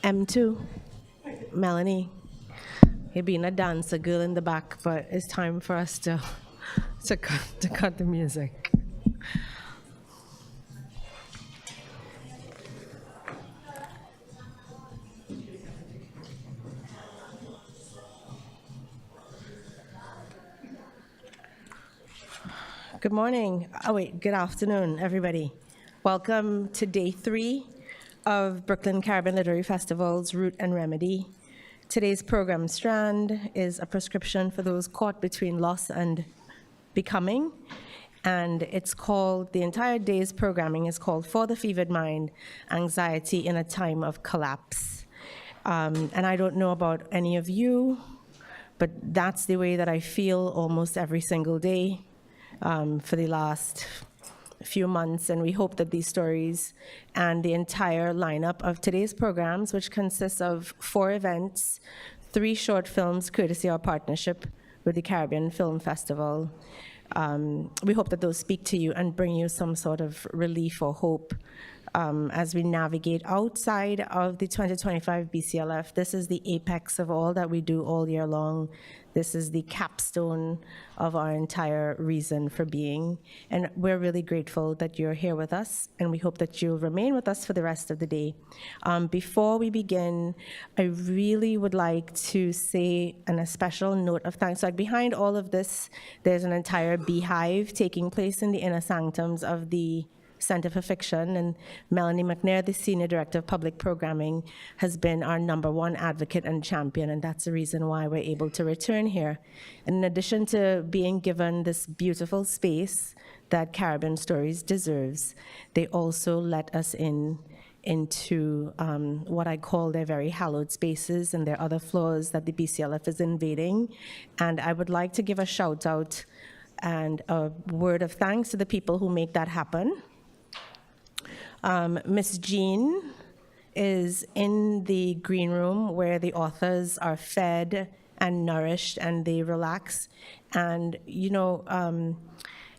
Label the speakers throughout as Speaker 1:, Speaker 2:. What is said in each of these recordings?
Speaker 1: M2, Melanie. You're being a dancer girl in the back, but it's time for us to cut the music. Good morning. Good afternoon, everybody. Welcome to day 3 of Brooklyn Caribbean Literary Festival's Root and Remedy. Today's program strand is a prescription for those caught between loss and becoming. And it's called, the entire day's programming is called For the Fevered Mind, Anxiety in a Time of Collapse. And I don't know about any of you, but that's the way that I feel almost every single day for the last few months, and we hope that these stories and the entire lineup of today's programs, which consists of 4 events, 3 short films, courtesy our partnership with the Caribbean Film Festival, we hope that those speak to you and bring you some sort of relief or hope as we navigate outside of the 2025 BCLF. This is the apex of all that we do all year long. This is the capstone of our entire reason for being. And we're really grateful that you're here with us, and we hope that you'll remain with us for the rest of the day. Before we begin, I really would like to say a special note of thanks. Like behind all of this, there's an entire beehive taking place in the inner sanctums of the Center for Fiction, and Melanie McNair, the Senior Director of Public Programming, has been our #1 advocate and champion, and that's the reason why we're able to return here. And in addition to being given this beautiful space that Caribbean Stories deserves, they also let us into what I call their very hallowed spaces and their other floors that the BCLF is invading. And I would like to give a shout out and a word of thanks to the people who make that happen. Miss Jean is in the green room where the authors are fed and nourished and they relax. And, you know,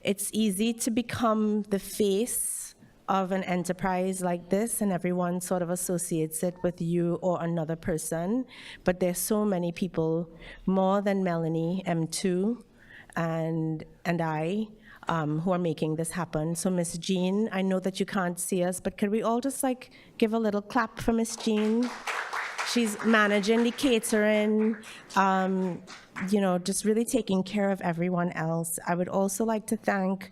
Speaker 1: it's easy to become the face of an enterprise like this, and everyone sort of associates it with you or another person. But there's so many people, more than Melanie, M2, and I, who are making this happen. So Miss Jean, I know that you can't see us, but could we all just like give a little clap for Miss Jean? She's managing the catering, you know, just really taking care of everyone else. I would also like to thank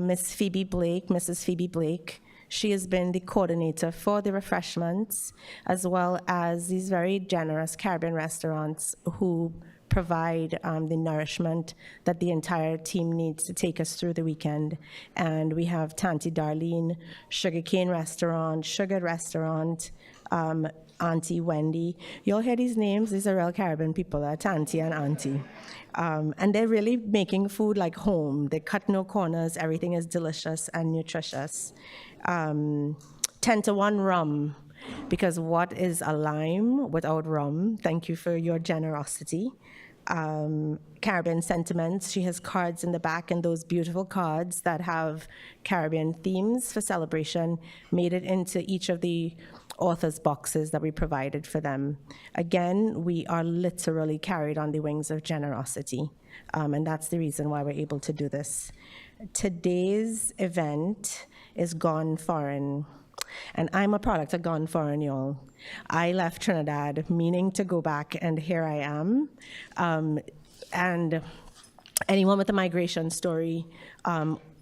Speaker 1: Miss Phoebe Blake, Mrs. Phoebe Blake. She has been the coordinator for the refreshments, as well as these very generous Caribbean restaurants who provide the nourishment that the entire team needs to take us through the weekend. And we have Tanti Darlene, Sugarcane Restaurant, Sugar Restaurant, Auntie Wendy. You'll hear these names. These are real Caribbean people, Tanti and Auntie. And they're really making food like home. They cut no corners. Everything is delicious and nutritious. 10 to 1 rum, because what is a lime without rum? Thank you for your generosity. Caribbean Sentiments, she has cards in the back, and those beautiful cards that have Caribbean themes for celebration made it into each of the authors' boxes that we provided for them. Again, we are literally carried on the wings of generosity, and that's the reason why we're able to do this. Today's event is Gone Foreign. And I'm a product of Gone Foreign, y'all. I left Trinidad meaning to go back, and here I am. And anyone with a migration story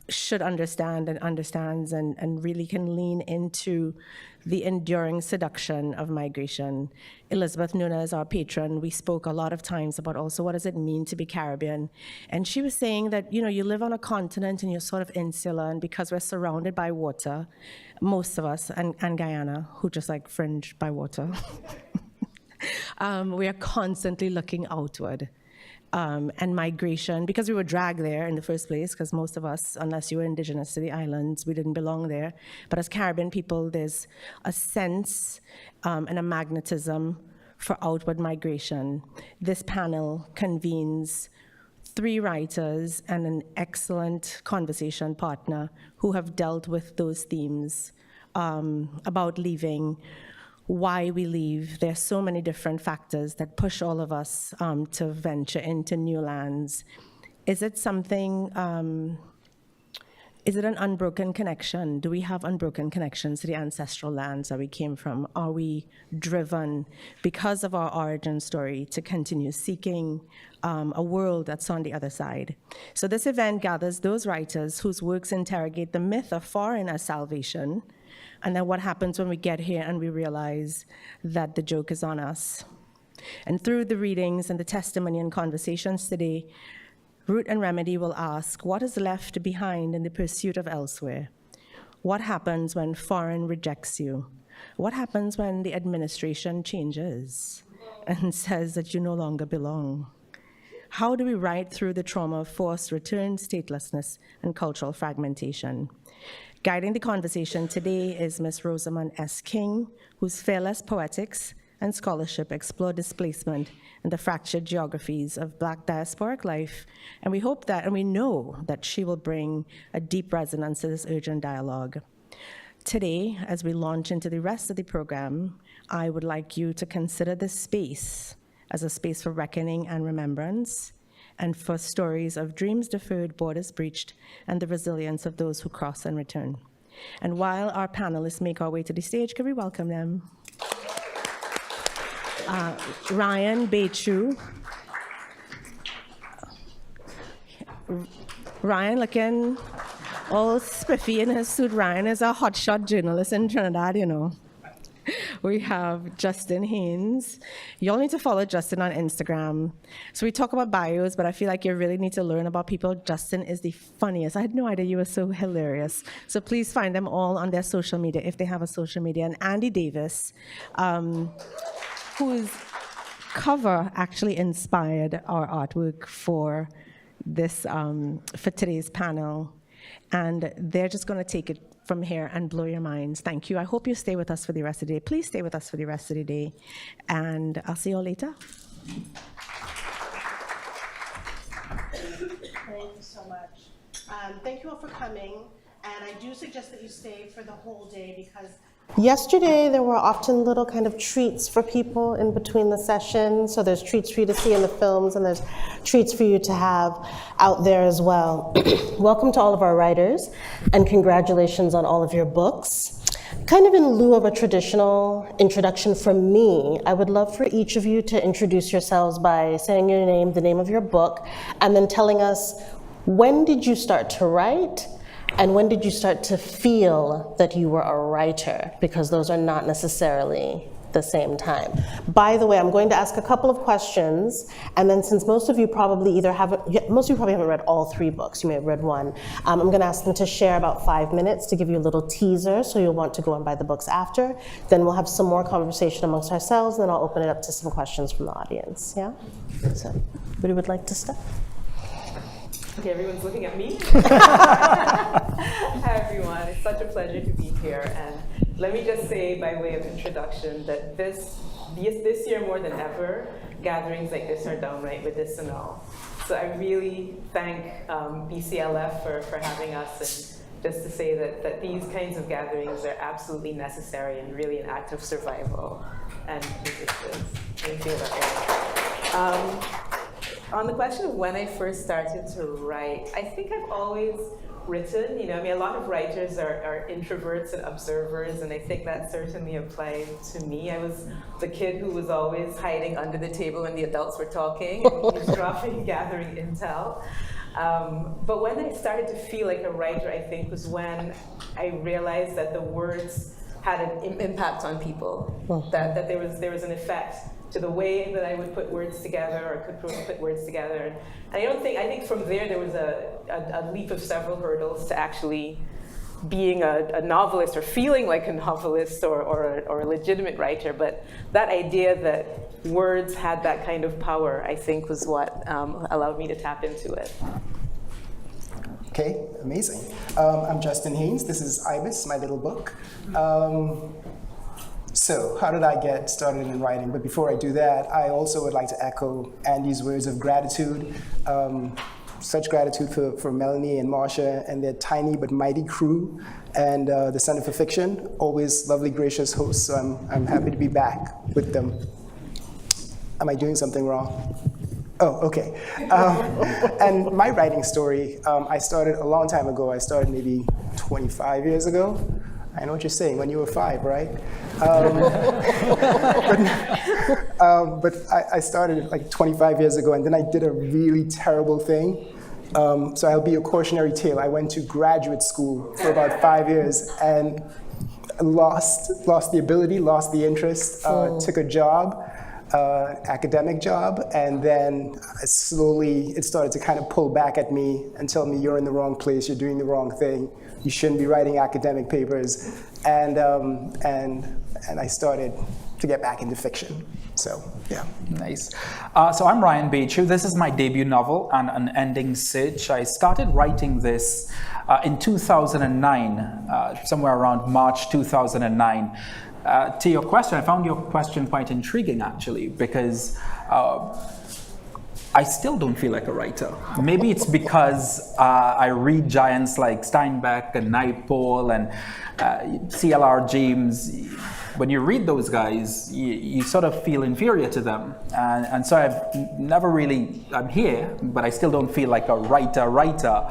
Speaker 1: should understand and understands and really can lean into the enduring seduction of migration. Elizabeth Nunez, our patron, we spoke a lot of times about also what does it mean to be Caribbean. And she was saying that, you know, you live on a continent and you're sort of insular, and because we're surrounded by water, most of us, and Guyana, who just like fringe by water, we are constantly looking outward. And migration, because we were dragged there in the first place, because most of us, unless you were indigenous to the islands, we didn't belong there. But as Caribbean people, there's a sense and a magnetism for outward migration. This panel convenes 3 writers and an excellent conversation partner who have dealt with those themes about leaving why we leave. There's so many different factors that push all of us to venture into new lands. Is it something, is it an unbroken connection? Do we have unbroken connections to the ancestral lands that we came from? Are we driven because of our origin story to continue seeking a world that's on the other side? So this event gathers those writers whose works interrogate the myth of foreign as salvation, and then what happens when we get here and we realize that the joke is on us. And through the readings and the testimony and conversations today, Root and Remedy will ask, what is left behind in the pursuit of elsewhere? What happens when foreign rejects you? What happens when the administration changes and says that you no longer belong? How do we ride through the trauma of forced return, statelessness, and cultural fragmentation? Guiding the conversation today is Ms. Rosamond S. King, whose fearless poetics and scholarship explore displacement and the fractured geographies of Black diasporic life. And we hope that, and we know that she will bring a deep resonance to this urgent dialogue. Today, as we launch into the rest of the program, I would like you to consider this space as a space for reckoning and remembrance, and for stories of dreams deferred, borders breached, and the resilience of those who cross and return. And while our panelists make our way to the stage, can we welcome them? Ryan Bechu. Ryan looking all spiffy in his suit. Ryan is a hotshot journalist in Trinidad, you know. We have Justin Haynes. Y'all need to follow Justin on Instagram. So we talk about bios, but I feel like you really need to learn about people. Justin is the funniest. I had no idea you were so hilarious. So please find them all on their social media, if they have a social media. And Andy Davis, whose cover actually inspired our artwork for this, for today's panel. And they're just going to take it from here and blow your minds. Thank you. I hope you stay with us for the rest of the day. Please stay with us for the rest of the day. And I'll see you all later. Thank you so much. Thank you all for coming. And I do suggest that you stay for the whole day because yesterday, there were often little kind of treats for people in between the sessions. So there's treats for you to see in the films, and there's treats for you to have out there as well. Welcome to all of our writers, and congratulations on all of your books. Kind of in lieu of a traditional introduction from me, I would love for each of you to introduce yourselves by saying your name, the name of your book, and then telling us, when did you start to write? And when did you start to feel that you were a writer? Because those are not necessarily the same time. By the way, I'm going to ask a couple of questions, and then since most of you probably haven't read all 3 books, you may have read one, I'm going to ask them to share about 5 minutes to give you a little teaser, so you'll want to go and buy the books after. Then we'll have some more conversation amongst ourselves, and then I'll open it up to some questions from the audience, yeah? So, anybody would like to start?
Speaker 2: Okay, everyone's looking at me. Hi, everyone. It's such a pleasure to be here. And let me just say, by way of introduction, that this year more than ever, gatherings like this are downright medicinal. So I really thank BCLF for having us, and just to say that these kinds of gatherings are absolutely necessary and really an act of survival and resistance. Thank you about that. On the question of when I first started to write, I think I've always written. You know, I mean, a lot of writers are introverts and observers, and I think that certainly applied to me. I was the kid who was always hiding under the table when the adults were talking, and eavesdropping, gathering intel. But when I started to feel like a writer, I think, was when I realized that the words had an impact on people, that there was an effect to the way that I would put words together, or could put words together. And I think from there was a leap of several hurdles to actually being a novelist, or feeling like a novelist, or a legitimate writer. But that idea that words had that kind of power, I think, was what allowed me to tap into it.
Speaker 3: Okay, amazing. I'm Justin Haynes. This is Ibis, my little book. So how did I get started in writing? But before I do that, I also would like to echo Andy's words of gratitude. such gratitude for Melanie and Marsha and their tiny but mighty crew, and the Center for Fiction, always lovely, gracious hosts. So I'm happy to be back with them. Am I doing something wrong? Oh, okay. And my writing story, I started a long time ago. I started maybe 25 years ago. I know what you're saying, when you were 5, right? But I started like 25 years ago, and then I did a really terrible thing. So I'll be a cautionary tale. I went to graduate school for about 5 years and lost the ability, lost the interest, took a job, academic job, and then slowly it started to kind of pull back at me and tell me, you're in the wrong place, you're doing the wrong thing, you shouldn't be writing academic papers, and I started to get back into fiction. So, yeah.
Speaker 4: Nice. So I'm Ryan Bechu. This is my debut novel, An Unending Search. I started writing this in 2009, somewhere around March 2009. To your question, I found your question quite intriguing, actually, because I still don't feel like a writer. Maybe it's because I read giants like Steinbeck and Naipaul and C.L.R. James. When you read those guys, you sort of feel inferior to them. And so I've never really, I'm here, but I still don't feel like a writer.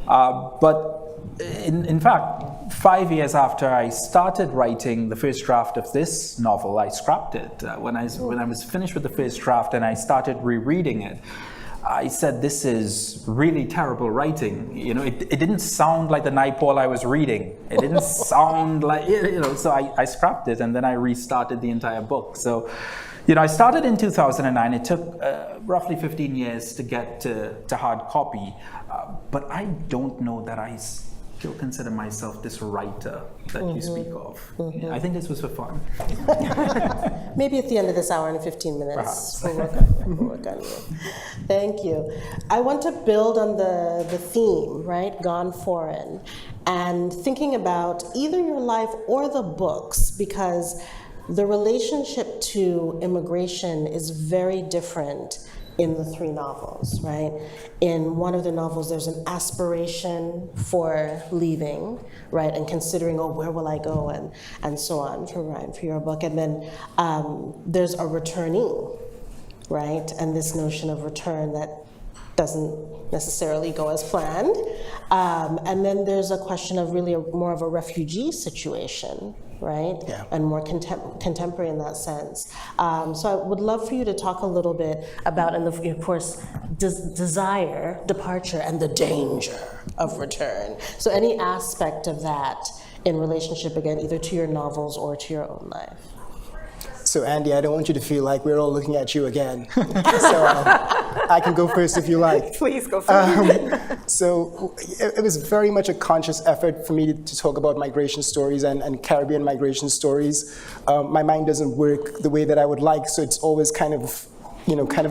Speaker 4: But in fact, 5 years after I started writing the first draft of this novel, I scrapped it. When I was finished with the first draft and I started rereading it, I said, this is really terrible writing. You know, it didn't sound like the Naipaul I was reading. It didn't sound like, so I scrapped it and then I restarted the entire book. So, I started in 2009. It took roughly 15 years to get to hard copy. But I don't know that I still consider myself this writer that you speak of. I think this was for fun.
Speaker 5: Maybe at the end of this hour and 15 minutes, we'll work on you. Thank you. I want to build on the theme, right? Gone Foreign, and thinking about either your life or the books, because the relationship to immigration is very different in the 3 novels, right? In one of the novels, there's an aspiration for leaving, right? And considering, where will I go? And so on for Ryan, for your book. And then there's a returnee, right? And this notion of return that doesn't necessarily go as planned. And then there's a question of really more of a refugee situation, right?
Speaker 3: Yeah.
Speaker 5: And more contemporary in that sense. So I would love for you to talk a little bit about, and of course, desire, departure, and the danger of return. So any aspect of that in relationship, again, either to your novels or to your own life.
Speaker 3: So Andy, I don't want you to feel like we're all looking at you again. So I can go first if you like.
Speaker 2: Please go first.
Speaker 3: So it was very much a conscious effort for me to talk about migration stories and Caribbean migration stories. My mind doesn't work the way that I would like, so it's always kind of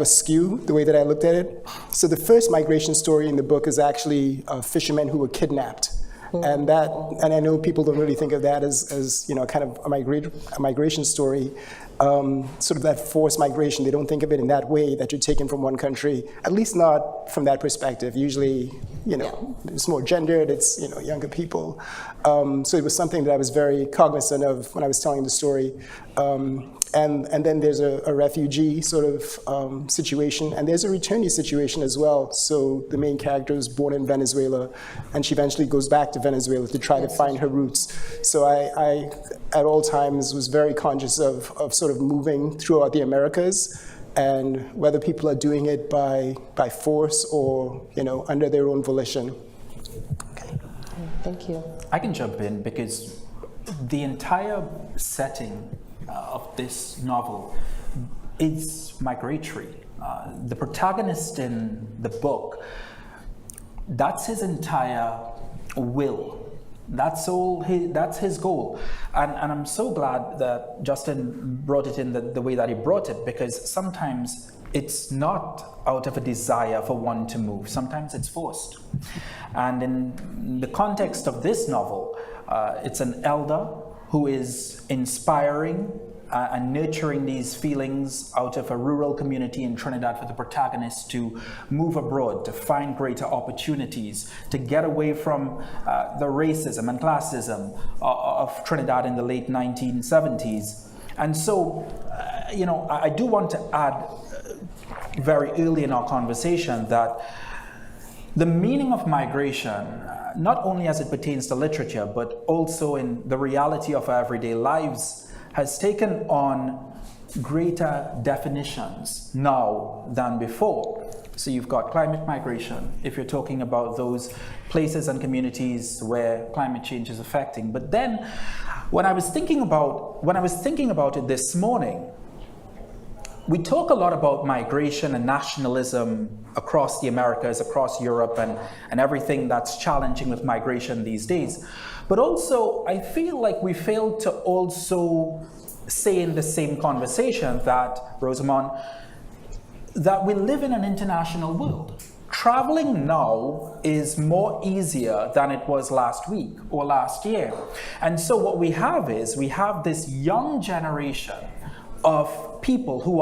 Speaker 3: askew, the way that I looked at it. So the first migration story in the book is actually fishermen who were kidnapped. And I know people don't really think of that as kind of a migration story, sort of that forced migration. They don't think of it in that way, that you're taken from one country, at least not from that perspective. Usually, it's more gendered, it's, younger people. So it was something that I was very cognizant of when I was telling the story. And then there's a refugee sort of situation, and there's a returnee situation as well. So the main character was born in Venezuela, and she eventually goes back to Venezuela to try to find her roots. So I at all times, was very conscious of sort of moving throughout the Americas, and whether people are doing it by force or, under their own volition.
Speaker 5: Okay. Thank you.
Speaker 4: I can jump in because the entire setting of this novel is migratory. The protagonist in the book, that's his entire will. That's his goal. And I'm so glad that Justin brought it in the way that he brought it, because sometimes it's not out of a desire for one to move. Sometimes it's forced. And in the context of this novel, it's an elder who is inspiring and nurturing these feelings out of a rural community in Trinidad for the protagonist to move abroad, to find greater opportunities, to get away from the racism and classism of Trinidad in the late 1970s. And so, I do want to add very early in our conversation that the meaning of migration, not only as it pertains to literature, but also in the reality of our everyday lives, has taken on greater definitions now than before. So you've got climate migration, if you're talking about those places and communities where climate change is affecting. But then, when I was thinking about it this morning, we talk a lot about migration and nationalism across the Americas, across Europe, and everything that's challenging with migration these days. But also, I feel like we failed to also say in the same conversation that, Rosamond, that we live in an international world. Traveling now is more easier than it was last week or last year. And so what we have is, we have this young generation of people who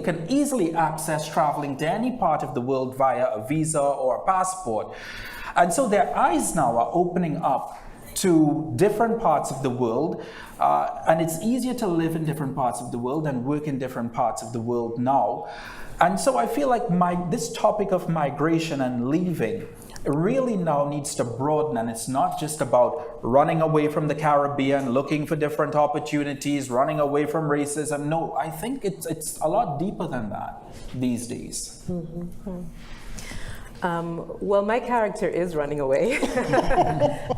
Speaker 4: can easily access traveling to any part of the world via a visa or a passport. And so their eyes now are opening up to different parts of the world, and it's easier to live in different parts of the world and work in different parts of the world now. And so I feel like this topic of migration and leaving really now needs to broaden, and it's not just about running away from the Caribbean, looking for different opportunities, running away from racism. No, I think it's a lot deeper than that these days.
Speaker 5: Mm-hmm.
Speaker 2: Well, my character is running away,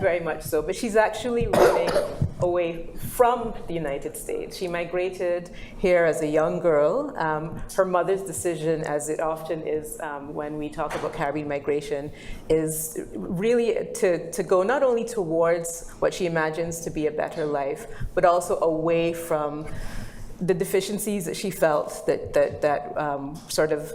Speaker 2: very much so, but she's actually running away from the United States. She migrated here as a young girl. Her mother's decision, as it often is when we talk about Caribbean migration, is really to go not only towards what she imagines to be a better life, but also away from the deficiencies that she felt that sort of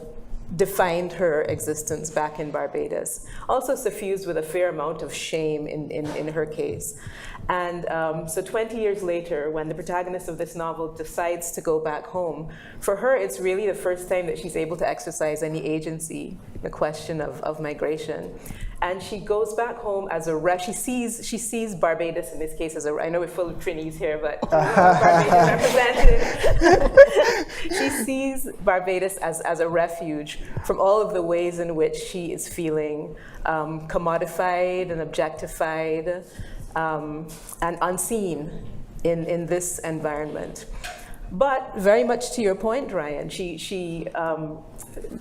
Speaker 2: defined her existence back in Barbados. Also suffused with a fair amount of shame in her case. And so 20 years later, when the protagonist of this novel decides to go back home, for her it's really the first time that she's able to exercise any agency, the question of migration. And she goes back home as she sees Barbados in this case as I know we're full of Trinis here, but Barbados represented. She sees Barbados as a refuge from all of the ways in which she is feeling commodified and objectified and unseen in this environment. But very much to your point, Ryan, she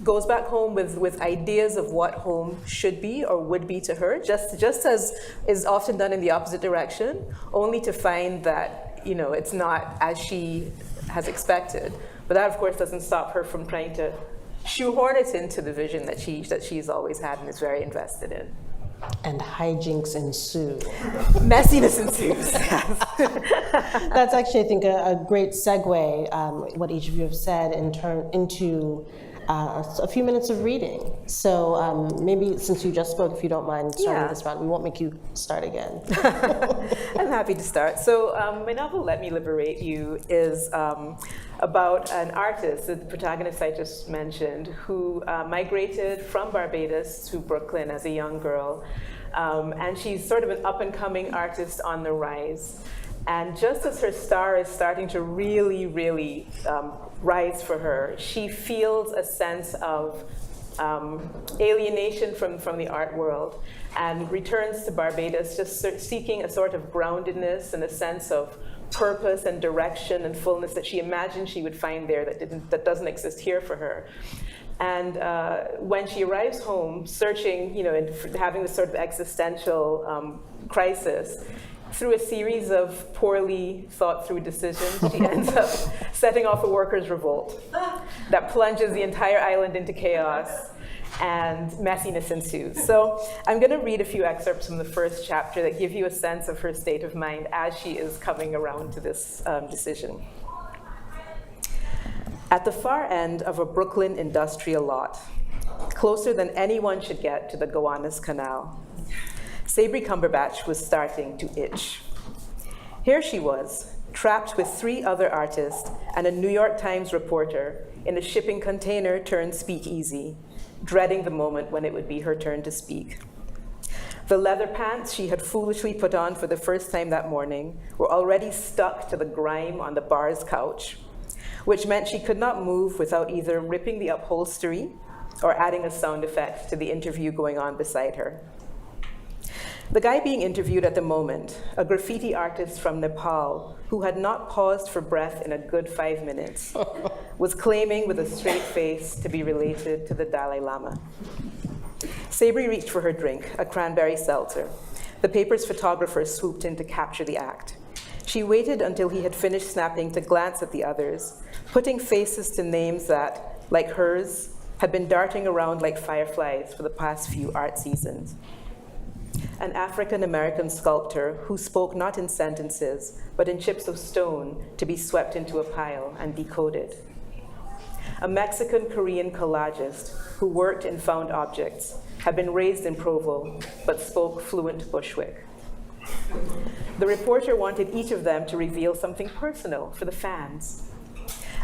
Speaker 2: goes back home with ideas of what home should be or would be to her, just as is often done in the opposite direction, only to find that it's not as she has expected. But that, of course, doesn't stop her from trying to shoehorn it into the vision that she's always had and is very invested in.
Speaker 5: And hijinks ensue.
Speaker 2: Messiness ensues.
Speaker 5: That's actually, I think, a great segue, what each of you have said, into a few minutes of reading. So maybe since you just spoke, if you don't mind starting this round, we won't make you start again.
Speaker 2: I'm happy to start. So my novel, Let Me Liberate You, is about an artist, the protagonist I just mentioned, who migrated from Barbados to Brooklyn as a young girl. And she's sort of an up-and-coming artist on the rise. And just as her star is starting to really, really rise for her, she feels a sense of alienation from the art world and returns to Barbados just seeking a sort of groundedness and a sense of purpose and direction and fullness that she imagined she would find there that doesn't exist here for her. And when she arrives home, searching, and having this sort of existential crisis, through a series of poorly thought through decisions, she ends up setting off a workers' revolt that plunges the entire island into chaos, and messiness ensues. So I'm going to read a few excerpts from the first chapter that give you a sense of her state of mind as she is coming around to this decision. At the far end of a Brooklyn industrial lot, closer than anyone should get to the Gowanus Canal, Sabri Cumberbatch was starting to itch. Here she was, trapped with 3 other artists and a New York Times reporter in a shipping container turned speakeasy, dreading the moment when it would be her turn to speak. The leather pants she had foolishly put on for the first time that morning were already stuck to the grime on the bar's couch, which meant she could not move without either ripping the upholstery or adding a sound effect to the interview going on beside her. The guy being interviewed at the moment, a graffiti artist from Nepal who had not paused for breath in a good 5 minutes, was claiming with a straight face to be related to the Dalai Lama. Sabri reached for her drink, a cranberry seltzer. The paper's photographer swooped in to capture the act. She waited until he had finished snapping to glance at the others, putting faces to names that, like hers, had been darting around like fireflies for the past few art seasons. An African-American sculptor who spoke not in sentences, but in chips of stone to be swept into a pile and decoded. A Mexican-Korean collagist who worked in found objects, had been raised in Provo, but spoke fluent Bushwick. The reporter wanted each of them to reveal something personal for the fans.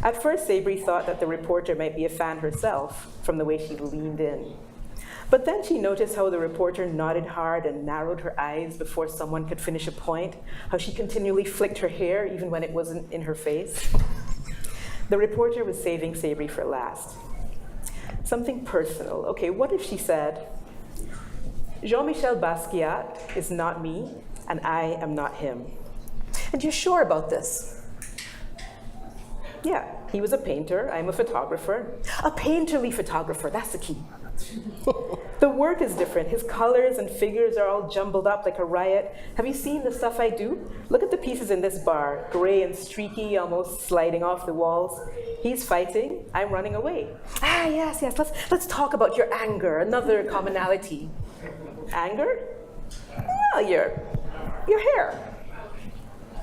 Speaker 2: At first, Sabri thought that the reporter might be a fan herself from the way she leaned in. But then she noticed how the reporter nodded hard and narrowed her eyes before someone could finish a point, how she continually flicked her hair even when it wasn't in her face. The reporter was saving Sabri for last. Something personal. Okay, what if she said, Jean-Michel Basquiat is not me, and I am not him. And you're sure about this? Yeah, he was a painter, I'm a photographer. A painterly photographer, that's the key. The work is different. His colors and figures are all jumbled up like a riot. Have you seen the stuff I do? Look at the pieces in this bar, gray and streaky, almost sliding off the walls. He's fighting, I'm running away. Ah, yes, let's talk about your anger, another commonality. Anger? Well, your hair.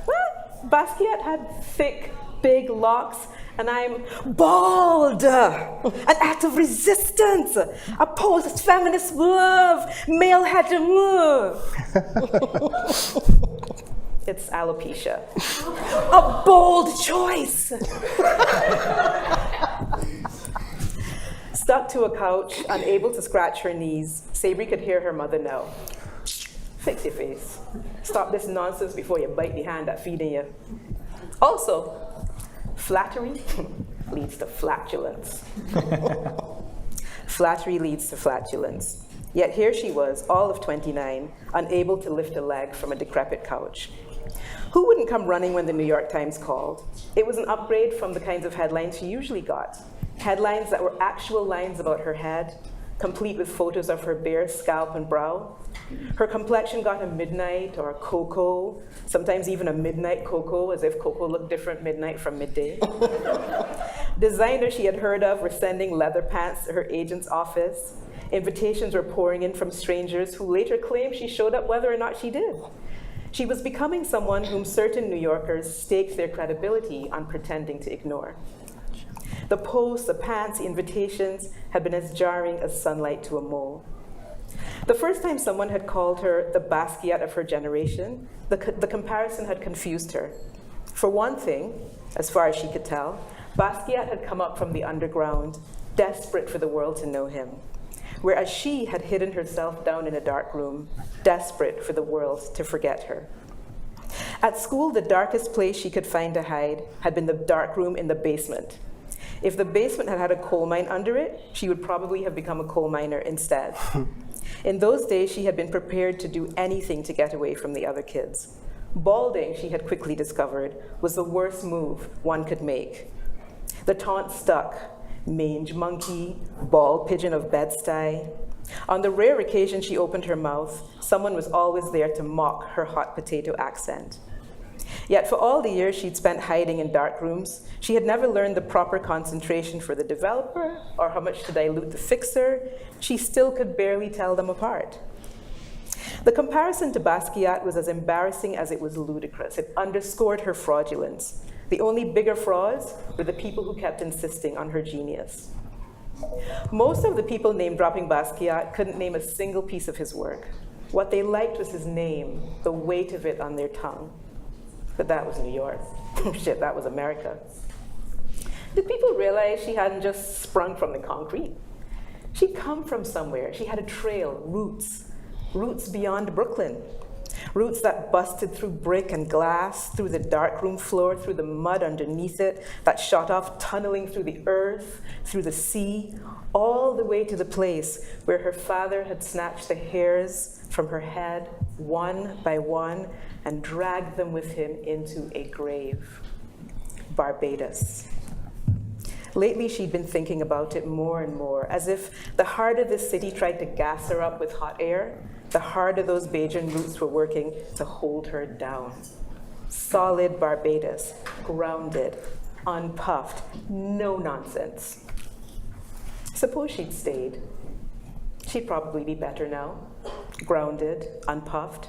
Speaker 2: Well, Basquiat had thick, big locks, and I'm bald, an act of resistance, a post-feminist move, male hegemony. It's alopecia. A bold choice. Stuck to a couch, unable to scratch her knees, Sabri could hear her mother know. Fix your face. Stop this nonsense before you bite the hand that's feeding you. Also, flattery leads to flatulence. Flattery leads to flatulence. Yet here she was, all of 29, unable to lift a leg from a decrepit couch. Who wouldn't come running when the New York Times called? It was an upgrade from the kinds of headlines she usually got. Headlines that were actual lines about her head, complete with photos of her bare scalp and brow. Her complexion got a midnight or a cocoa, sometimes even a midnight cocoa, as if cocoa looked different midnight from midday. Designers she had heard of were sending leather pants to her agent's office. Invitations were pouring in from strangers who later claimed she showed up whether or not she did. She was becoming someone whom certain New Yorkers staked their credibility on pretending to ignore. The posts, the pants, the invitations had been as jarring as sunlight to a mole. The first time someone had called her the Basquiat of her generation, the comparison had confused her. For one thing, as far as she could tell, Basquiat had come up from the underground, desperate for the world to know him, whereas she had hidden herself down in a dark room, desperate for the world to forget her. At school, the darkest place she could find to hide had been the dark room in the basement. If the basement had had a coal mine under it, she would probably have become a coal miner instead. In those days, she had been prepared to do anything to get away from the other kids. Balding, she had quickly discovered, was the worst move one could make. The taunt stuck. Mange monkey, bald pigeon of Bed-Stuy. On the rare occasion she opened her mouth, someone was always there to mock her hot potato accent. Yet for all the years she'd spent hiding in dark rooms, she had never learned the proper concentration for the developer or how much to dilute the fixer. She still could barely tell them apart. The comparison to Basquiat was as embarrassing as it was ludicrous. It underscored her fraudulence. The only bigger frauds were the people who kept insisting on her genius. Most of the people name-dropping Basquiat couldn't name a single piece of his work. What they liked was his name, the weight of it on their tongue. But that was New York. Shit, that was America. Did people realize she hadn't just sprung from the concrete? She'd come from somewhere. She had a trail, roots beyond Brooklyn. Roots that busted through brick and glass, through the darkroom floor, through the mud underneath it, that shot off tunneling through the earth, through the sea, all the way to the place where her father had snatched the hairs from her head, one by one, and dragged them with him into a grave. Barbados. Lately, she'd been thinking about it more and more, as if the harder the city tried to gas her up with hot air, the harder those Bajan roots were working to hold her down. Solid Barbados, grounded, unpuffed, no nonsense. Suppose she'd stayed. She'd probably be better now, grounded, unpuffed.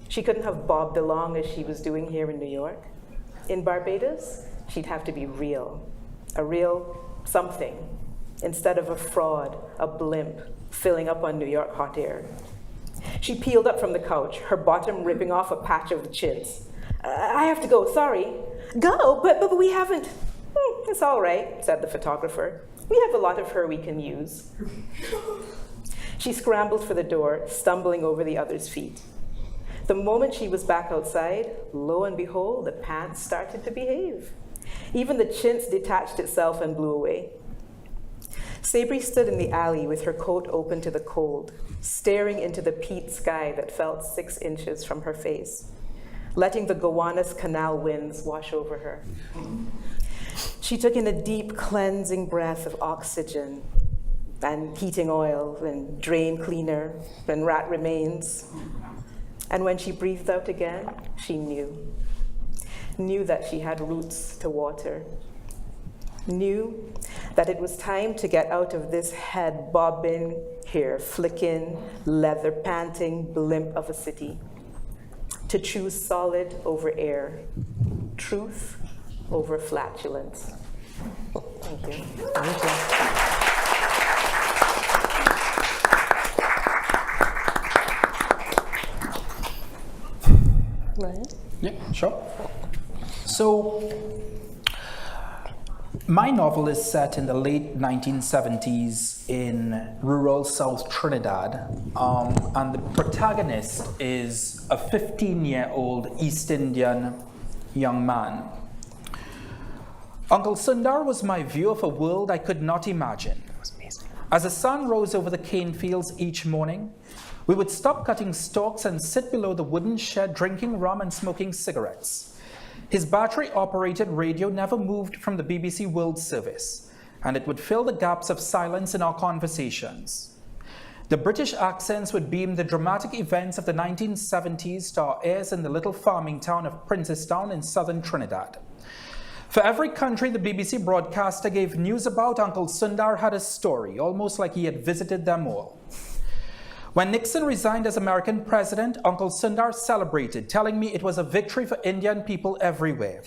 Speaker 2: She couldn't have bobbed along as she was doing here in New York. In Barbados, she'd have to be real, a real something, instead of a fraud, a blimp, filling up on New York hot air. She peeled up from the couch, her bottom ripping off a patch of the chintz. I have to go, sorry. Go, but we haven't. It's all right, said the photographer. We have a lot of her we can use. She scrambled for the door, stumbling over the other's feet. The moment she was back outside, lo and behold, the pants started to behave. Even the chintz detached itself and blew away. Sabri stood in the alley with her coat open to the cold, staring into the peat sky that felt 6 inches from her face, letting the Gowanus Canal winds wash over her. She took in a deep, cleansing breath of oxygen and heating oil and drain cleaner and rat remains. And when she breathed out again, she knew that she had roots to water, knew that it was time to get out of this head bobbing, hair flicking, leather panting blimp of a city, to choose solid over air, truth over flatulence. Thank you. Thank you.
Speaker 5: Right?
Speaker 4: Yeah, sure. So, my novel is set in the late 1970s in rural South Trinidad, and the protagonist is a 15-year-old East Indian young man. Uncle Sundar was my view of a world I could not imagine. As the sun rose over the cane fields each morning, we would stop cutting stalks and sit below the wooden shed drinking rum and smoking cigarettes. His battery-operated radio never moved from the BBC World Service, and it would fill the gaps of silence in our conversations. The British accents would beam the dramatic events of the 1970s to our ears in the little farming town of Princestown in southern Trinidad. For every country the BBC broadcaster gave news about, Uncle Sundar had a story, almost like he had visited them all. When Nixon resigned as American president, Uncle Sundar celebrated, telling me it was a victory for Indian people everywhere.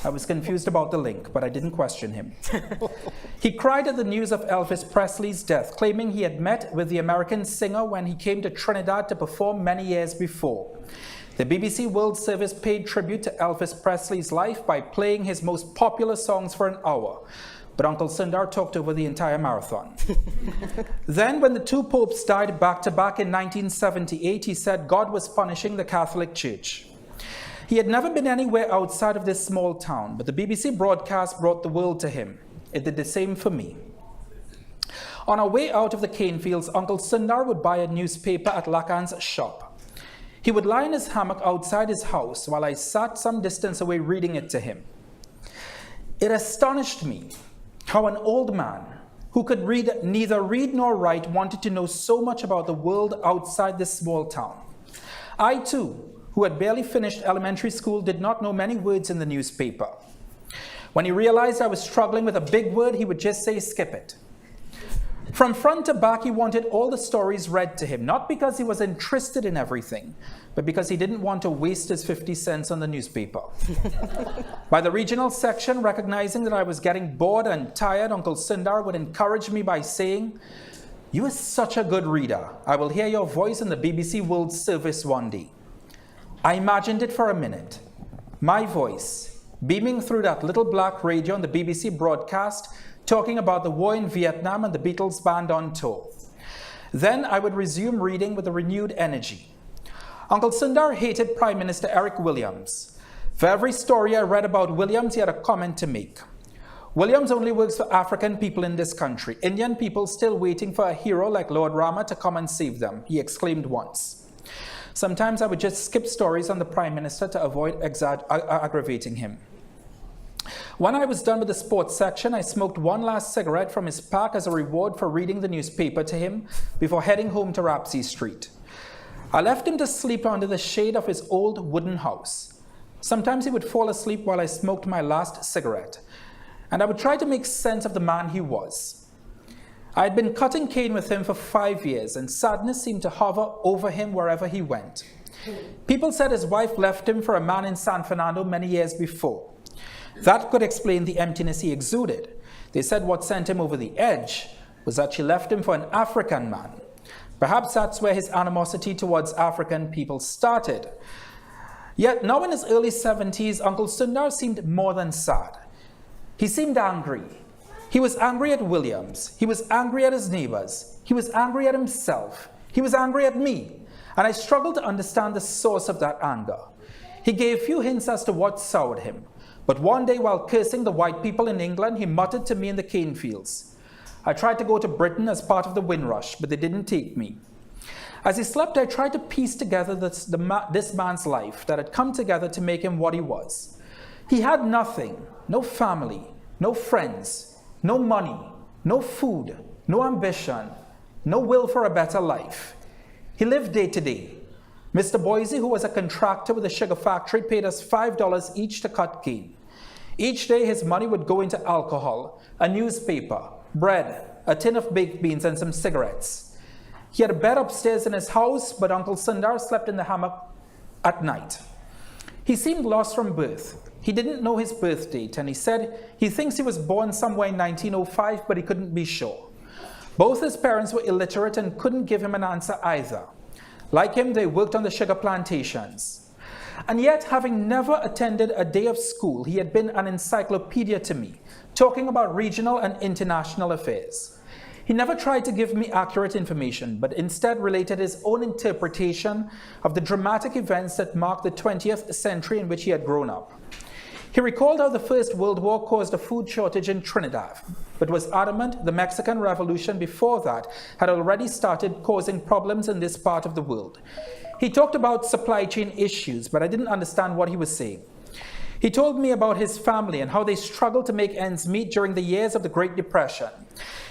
Speaker 4: I was confused about the link, but I didn't question him. He cried at the news of Elvis Presley's death, claiming he had met with the American singer when he came to Trinidad to perform many years before. The BBC World Service paid tribute to Elvis Presley's life by playing his most popular songs for an hour. But Uncle Sundar talked over the entire marathon. Then, when the two popes died back-to-back in 1978, he said God was punishing the Catholic Church. He had never been anywhere outside of this small town, but the BBC broadcast brought the world to him. It did the same for me. On our way out of the cane fields, Uncle Sundar would buy a newspaper at Lacan's shop. He would lie in his hammock outside his house while I sat some distance away reading it to him. It astonished me how an old man who could neither read nor write wanted to know so much about the world outside this small town. I too, who had barely finished elementary school, did not know many words in the newspaper. When he realized I was struggling with a big word, he would just say, skip it. From front to back, he wanted all the stories read to him, not because he was interested in everything, but because he didn't want to waste his 50 cents on the newspaper. By the regional section, recognizing that I was getting bored and tired, Uncle Sundar would encourage me by saying, "You are such a good reader. I will hear your voice in the BBC World Service one day." I imagined it for a minute. My voice, beaming through that little black radio on the BBC broadcast, talking about the war in Vietnam and the Beatles band on tour. Then I would resume reading with a renewed energy. Uncle Sundar hated Prime Minister Eric Williams. For every story I read about Williams, he had a comment to make. Williams only works for African people in this country. Indian people still waiting for a hero like Lord Rama to come and save them, he exclaimed once. Sometimes I would just skip stories on the Prime Minister to avoid aggravating him. When I was done with the sports section, I smoked one last cigarette from his pack as a reward for reading the newspaper to him before heading home to Rapsey Street. I left him to sleep under the shade of his old wooden house. Sometimes he would fall asleep while I smoked my last cigarette, and I would try to make sense of the man he was. I had been cutting cane with him for 5 years, and sadness seemed to hover over him wherever he went. People said his wife left him for a man in San Fernando many years before. That could explain the emptiness he exuded. They said what sent him over the edge was that she left him for an African man. Perhaps that's where his animosity towards African people started. Yet now in his early 70s, Uncle Sundar seemed more than sad. He seemed angry. He was angry at Williams. He was angry at his neighbors. He was angry at himself. He was angry at me. And I struggled to understand the source of that anger. He gave few hints as to what soured him. But one day while cursing the white people in England, he muttered to me in the cane fields. I tried to go to Britain as part of the Windrush, but they didn't take me. As he slept, I tried to piece together this man's life that had come together to make him what he was. He had nothing, no family, no friends, no money, no food, no ambition, no will for a better life. He lived day to day. Mr. Boise, who was a contractor with a sugar factory, paid us $5 each to cut cane. Each day his money would go into alcohol, a newspaper, bread, a tin of baked beans, and some cigarettes. He had a bed upstairs in his house, but Uncle Sundar slept in the hammock at night. He seemed lost from birth. He didn't know his birth date, and he said he thinks he was born somewhere in 1905, but he couldn't be sure. Both his parents were illiterate and couldn't give him an answer either. Like him, they worked on the sugar plantations. And yet, having never attended a day of school, he had been an encyclopedia to me, talking about regional and international affairs. He never tried to give me accurate information, but instead related his own interpretation of the dramatic events that marked the 20th century in which he had grown up. He recalled how the First World War caused a food shortage in Trinidad, but was adamant the Mexican Revolution before that had already started causing problems in this part of the world. He talked about supply chain issues, but I didn't understand what he was saying. He told me about his family and how they struggled to make ends meet during the years of the Great Depression.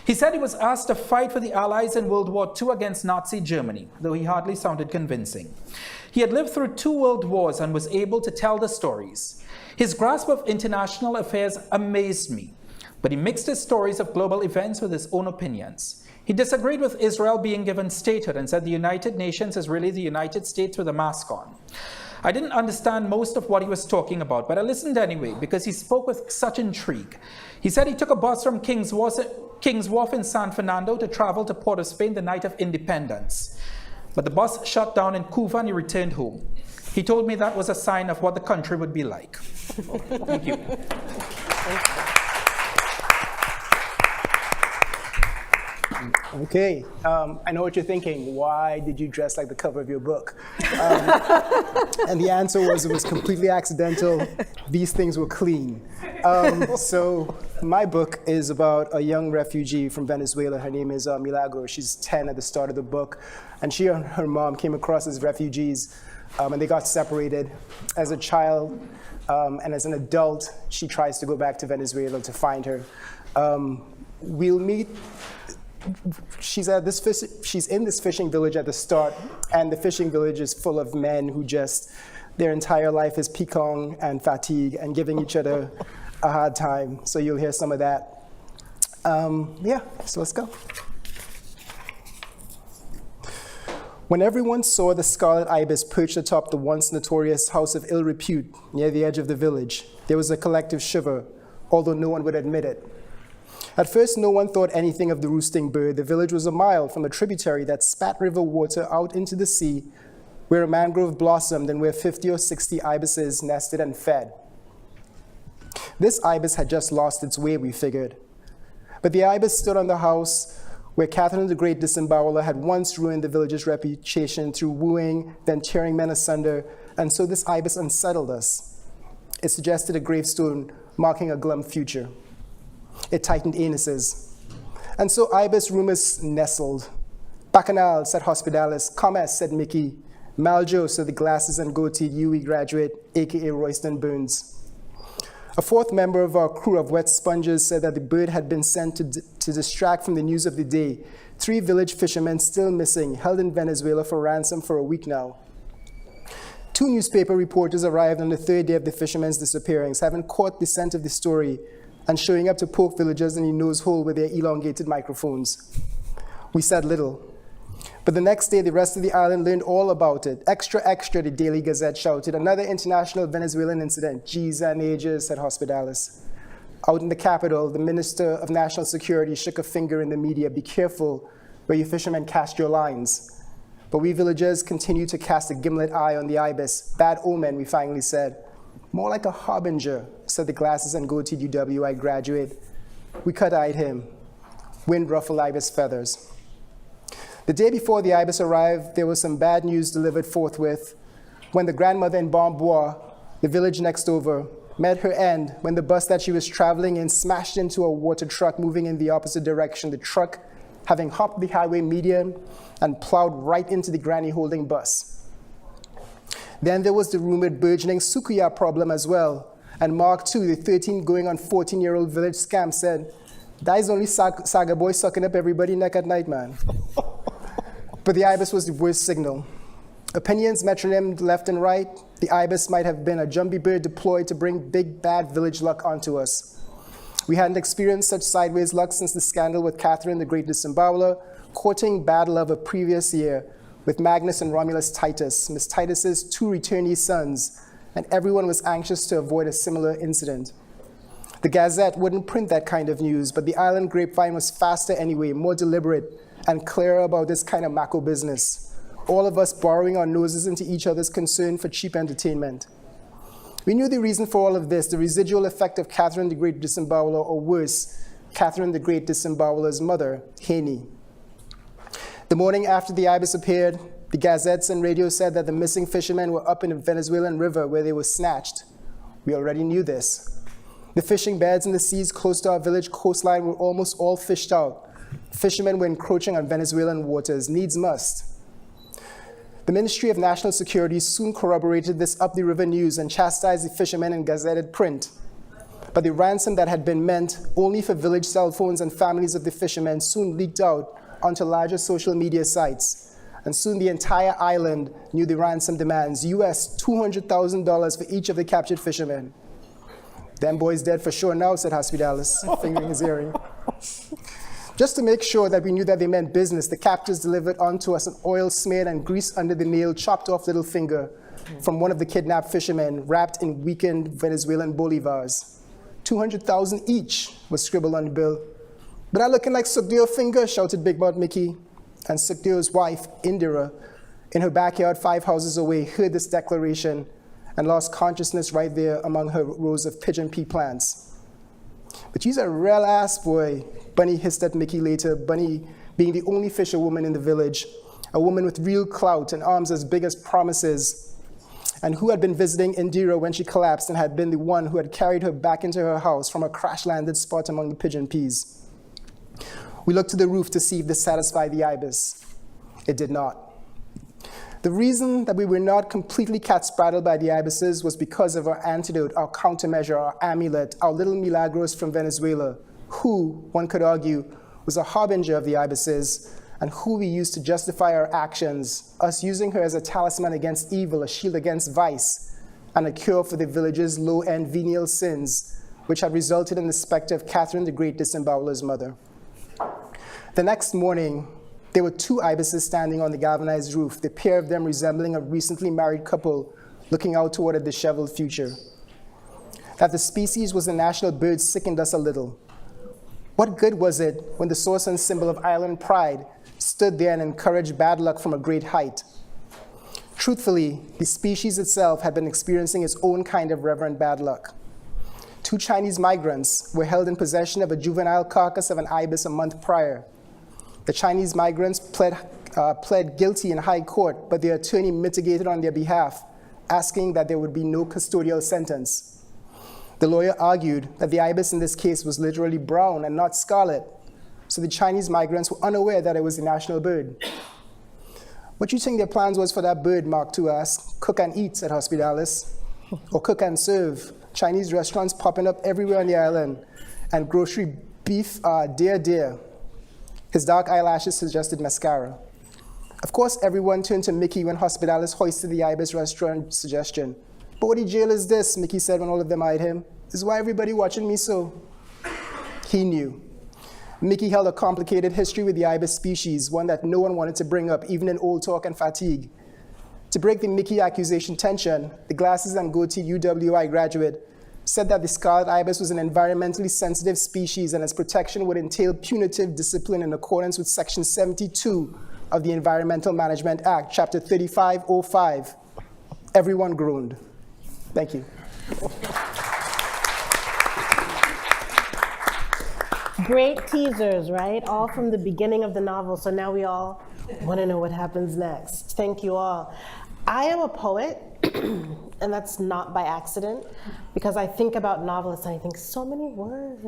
Speaker 4: He said he was asked to fight for the Allies in World War II against Nazi Germany, though he hardly sounded convincing. He had lived through 2 world wars and was able to tell the stories. His grasp of international affairs amazed me, but he mixed his stories of global events with his own opinions. He disagreed with Israel being given statehood and said the United Nations is really the United States with a mask on. I didn't understand most of what he was talking about, but I listened anyway because he spoke with such intrigue. He said he took a bus from King's Wharf in San Fernando to travel to Port of Spain the night of independence. But the bus shut down in Cuba and he returned home. He told me that was a sign of what the country would be like. Thank you.
Speaker 3: Okay, I know what you're thinking. Why did you dress like the cover of your book? And the answer was it was completely accidental. These things were clean. So my book is about a young refugee from Venezuela. Her name is Milagro. She's 10 at the start of the book. And she and her mom came across as refugees, and they got separated. As a child and as an adult, she tries to go back to Venezuela to find her. We'll meet. She's in this fishing village at the start, and the fishing village is full of men who just, their entire life is picong and fatigue and giving each other a hard time. So you'll hear some of that. Yeah, so let's go. When everyone saw the scarlet ibis perched atop the once notorious house of ill repute near the edge of the village, there was a collective shiver, although no one would admit it. At first, no one thought anything of the roosting bird. The village was a mile from a tributary that spat river water out into the sea where a mangrove blossomed and where 50 or 60 ibises nested and fed. This ibis had just lost its way, we figured. But the ibis stood on the house where Catherine the Great Disemboweler had once ruined the village's reputation through wooing, then tearing men asunder, and so this ibis unsettled us. It suggested a gravestone marking a glum future. It tightened anuses. And so ibis rumors nestled. Bacchanal, said Hospitalis. Commerce, said Mickey. Maljo, said the glasses and goateed UE graduate, aka Royston Burns. A fourth member of our crew of wet sponges said that the bird had been sent to distract from the news of the day. 3 village fishermen still missing, held in Venezuela for ransom for a week now. 2 newspaper reporters arrived on the 3rd day of the fishermen's disappearance, having caught the scent of the story and showing up to poke villagers in the nose hole with their elongated microphones. We said little. But the next day, the rest of the island learned all about it. Extra, extra, the Daily Gazette shouted. Another international Venezuelan incident. Geez and ages, said Hospitalis. Out in the capital, the Minister of National Security shook a finger in the media. Be careful where you fishermen cast your lines. But we villagers continued to cast a gimlet eye on the ibis. Bad omen, we finally said. More like a harbinger, said the glasses and goateed UWI graduate. We cut-eyed him. Wind ruffled ibis feathers. The day before the ibis arrived, there was some bad news delivered forthwith when the grandmother in Bombois, the village next over, met her end when the bus that she was traveling in smashed into a water truck moving in the opposite direction, the truck having hopped the highway median and plowed right into the granny holding bus. Then there was the rumored burgeoning Sukuya problem as well, and Mark II, the 13 going on 14-year-old village scam, said, "That is only Saga boy sucking up everybody neck at night, man." But the ibis was the worst signal. Opinions metronymed left and right. The ibis might have been a jumbie bird deployed to bring big bad village luck onto us. We hadn't experienced such sideways luck since the scandal with Catherine the Great Disemboweler, courting bad love a previous year with Magnus and Romulus Titus, Miss Titus's 2 returnee sons, and everyone was anxious to avoid a similar incident. The Gazette wouldn't print that kind of news, but the island grapevine was faster anyway, more deliberate, and clearer about this kind of Mako business. All of us borrowing our noses into each other's concern for cheap entertainment. We knew the reason for all of this, the residual effect of Catherine the Great Disemboweler, or worse, Catherine the Great Disemboweler's mother, Haney. The morning after the ibis appeared, the gazettes and radio said that the missing fishermen were up in the Venezuelan river where they were snatched. We already knew this. The fishing beds in the seas close to our village coastline were almost all fished out. Fishermen were encroaching on Venezuelan waters, needs must. The Ministry of National Security soon corroborated this up-the-river news and chastised the fishermen in gazetted print. But the ransom that had been meant only for village cell phones and families of the fishermen soon leaked out onto larger social media sites. And soon the entire island knew the ransom demands, US $200,000 for each of the captured fishermen. Them boys dead for sure now, said Hospitalis, fingering his earring. Just to make sure that we knew that they meant business, the captors delivered onto us an oil-smeared and grease under the nail, chopped-off little finger from one of the kidnapped fishermen, wrapped in weakened Venezuelan bolivars. 200,000 each was scribbled on the bill. But that looking like Sukdeo's finger, shouted Big Mouth Mickey. And Sukdeo's wife, Indira, in her backyard 5 houses away, heard this declaration and lost consciousness right there among her rows of pigeon pea plants. But she's a real ass boy, Bunny hissed at Mickey later, Bunny being the only fisherwoman in the village, a woman with real clout and arms as big as promises, and who had been visiting Indira when she collapsed and had been the one who had carried her back into her house from a crash-landed spot among the pigeon peas. We looked to the roof to see if this satisfied the ibis. It did not. The reason that we were not completely cat-spraddled by the ibises was because of our antidote, our countermeasure, our amulet, our little milagros from Venezuela, who, one could argue, was a harbinger of the ibises, and who we used to justify our actions, us using her as a talisman against evil, a shield against vice, and a cure for the village's low-end venial sins, which had resulted in the specter of Catherine the Great Disemboweler's mother. The next morning, there were 2 ibises standing on the galvanized roof, the pair of them resembling a recently married couple looking out toward a disheveled future. That the species was the national bird sickened us a little. What good was it when the source and symbol of island pride stood there and encouraged bad luck from a great height? Truthfully, the species itself had been experiencing its own kind of reverent bad luck. 2 Chinese migrants were held in possession of a juvenile carcass of an ibis a month prior. The Chinese migrants pled guilty in high court, but their attorney mitigated on their behalf, asking that there would be no custodial sentence. The lawyer argued that the ibis in this case was literally brown and not scarlet, so the Chinese migrants were unaware that it was the national bird. What do you think their plans was for that bird, Mark II asked? Cook and eat, said Hospitalis, or cook and serve. Chinese restaurants popping up everywhere on the island, and grocery beef, dear. His dark eyelashes suggested mascara. Of course, everyone turned to Mickey when Hospitalis hoisted the ibis restaurant suggestion. But what jail is this? Mickey said when all of them eyed him. This is why everybody watching me so. He knew. Mickey held a complicated history with the ibis species, one that no one wanted to bring up, even in old talk and fatigue. To break the Mickey accusation tension, the glasses and goatee UWI graduate said that the scarlet ibis was an environmentally sensitive species and its protection would entail punitive discipline in accordance with Section 72 of the Environmental Management Act, Chapter 3505. Everyone groaned. Thank you.
Speaker 5: Great teasers, right? All from the beginning of the novel, so now we all want to know what happens next. Thank you all. I am a poet, and that's not by accident, because I think about novelists and I think, so many words.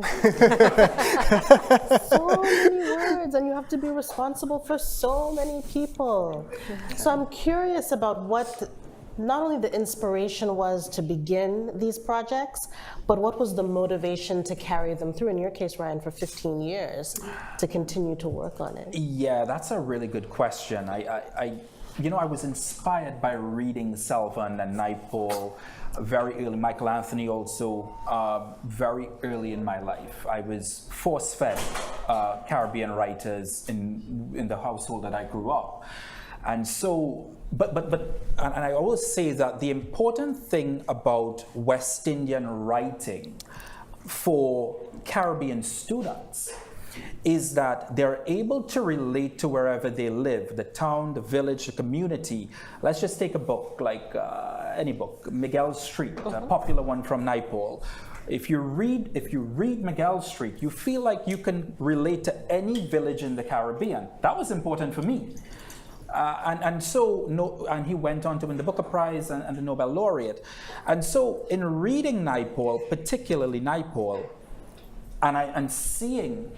Speaker 5: So many words, and you have to be responsible for so many people. So I'm curious about what not only the inspiration was to begin these projects, but what was the motivation to carry them through, in your case, Ryan, for 15 years, to continue to work on it?
Speaker 4: Yeah, that's a really good question. I was inspired by reading Selvon and Naipaul very early, Michael Anthony also, very early in my life. I was force-fed Caribbean writers in the household that I grew up. And so, and I always say that the important thing about West Indian writing for Caribbean students is that they're able to relate to wherever they live, the town, the village, the community. Let's just take a book like any book, Miguel Street, a popular one from Naipaul. If you read Miguel Street, you feel like you can relate to any village in the Caribbean. That was important for me. And he went on to win the Booker Prize and the Nobel laureate. And so in reading Naipaul, particularly Naipaul, and seeing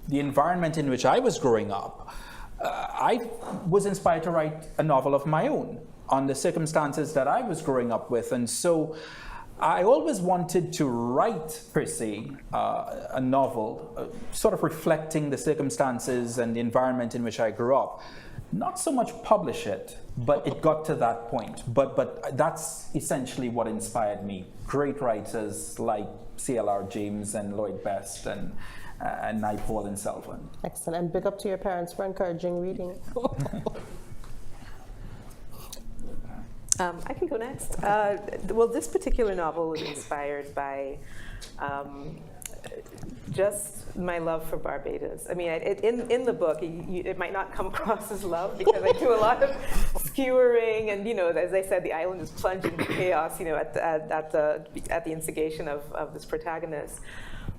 Speaker 4: the environment in which I was growing up, I was inspired to write a novel of my own on the circumstances that I was growing up with. And so I always wanted to write, per se, a novel, sort of reflecting the circumstances and the environment in which I grew up. Not so much publish it, but it got to that point. But that's essentially what inspired me. Great writers like C.L.R. James and Lloyd Best and Naipaul and Selvon.
Speaker 5: Excellent, and big up to your parents for encouraging reading.
Speaker 2: I can go next. Well, this particular novel was inspired by just my love for Barbados. I mean, in the book, it might not come across as love because I do a lot of skewering, and as I said, the island is plunged into chaos. At the instigation of this protagonist.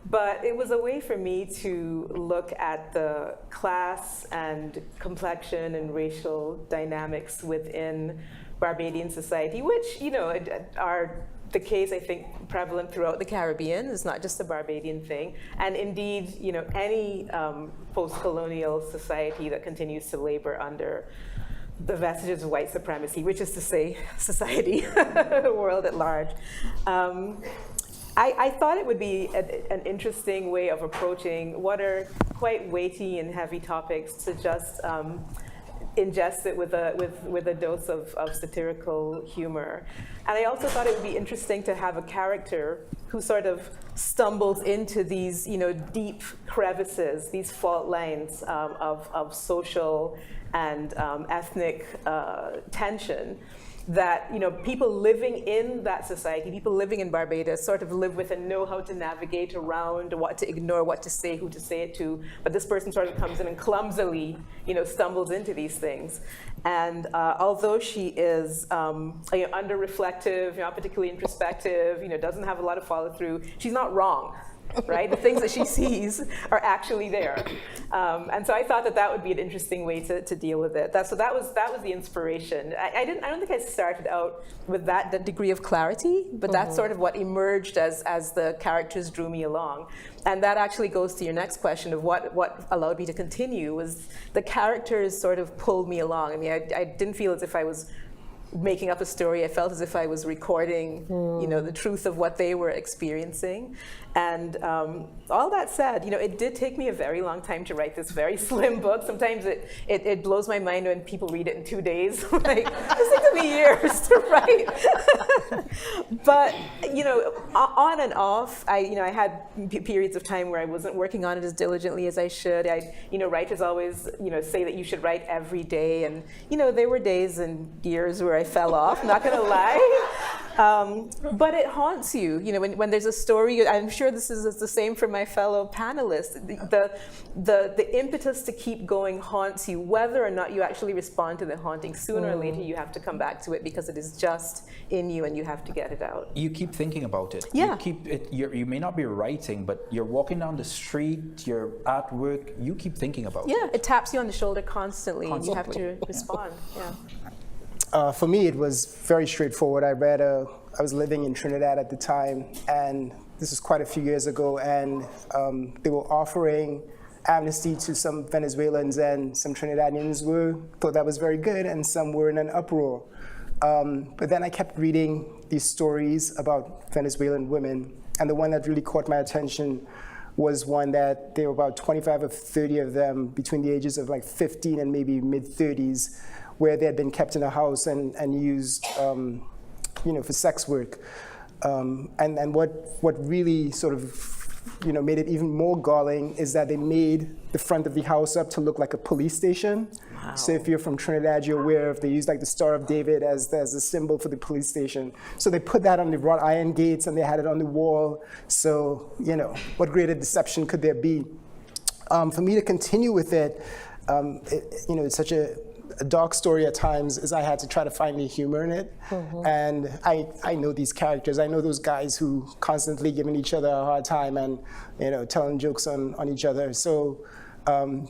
Speaker 2: But it was a way for me to look at the class and complexion and racial dynamics within Barbadian society, which are the case, I think, prevalent throughout the Caribbean. It's not just a Barbadian thing. And indeed, any post-colonial society that continues to labor under the vestiges of white supremacy, which is to say society, the world at large. I thought it would be an interesting way of approaching what are quite weighty and heavy topics to just ingest it with a dose of satirical humor. And I also thought it would be interesting to have a character who sort of stumbles into these deep crevices, these fault lines of social and ethnic tension. that people living in that society, people living in Barbados, sort of live with and know how to navigate around what to ignore, what to say, who to say it to. But this person sort of comes in and clumsily, stumbles into these things. And although she is under-reflective, not particularly introspective, doesn't have a lot of follow-through, she's not wrong. Right? The things that she sees are actually there. And so I thought that would be an interesting way to deal with it. So that was the inspiration. I don't think I started out with that degree of clarity, but that's sort of what emerged as the characters drew me along. And that actually goes to your next question of what allowed me to continue, was the characters sort of pulled me along. I mean, I didn't feel as if I was making up a story. I felt as if I was recording, the truth of what they were experiencing. And all that said, it did take me a very long time to write this very slim book. Sometimes it blows my mind when people read it in 2 days. Like, this took me years to write. But, on and off, I had periods of time where I wasn't working on it as diligently as I should. Writers always, say that you should write every day. And, there were days and years where I fell off, not gonna lie. But it haunts you, when there's a story. I'm sure this is the same for my fellow panelists. The impetus to keep going haunts you, whether or not you actually respond to the haunting. Sooner or later, you have to come back to it because it is just in you, and you have to get it out.
Speaker 4: You keep thinking about it.
Speaker 2: Yeah.
Speaker 4: You may not be writing, but you're walking down the street, you're at work, you keep thinking about it.
Speaker 2: Yeah, it taps you on the shoulder constantly. You have to respond. Yeah.
Speaker 3: For me, it was very straightforward. I was living in Trinidad at the time, and this was quite a few years ago, and they were offering amnesty to some Venezuelans, and some Trinidadians thought that was very good, and some were in an uproar. But then I kept reading these stories about Venezuelan women, and the one that really caught my attention was one that there were about 25 or 30 of them between the ages of like 15 and maybe mid-30s, where they had been kept in a house and used, for sex work. And what really sort of, made it even more galling is that they made the front of the house up to look like a police station. Wow. So if you're from Trinidad, you're aware of, they use like the Star of David as a symbol for the police station. So they put that on the wrought iron gates, and they had it on the wall. So, what greater deception could there be? For me to continue with it, it's such a dark story at times, is I had to try to find the humor in it. And I know these characters. I know those guys who constantly giving each other a hard time and telling jokes on each other. So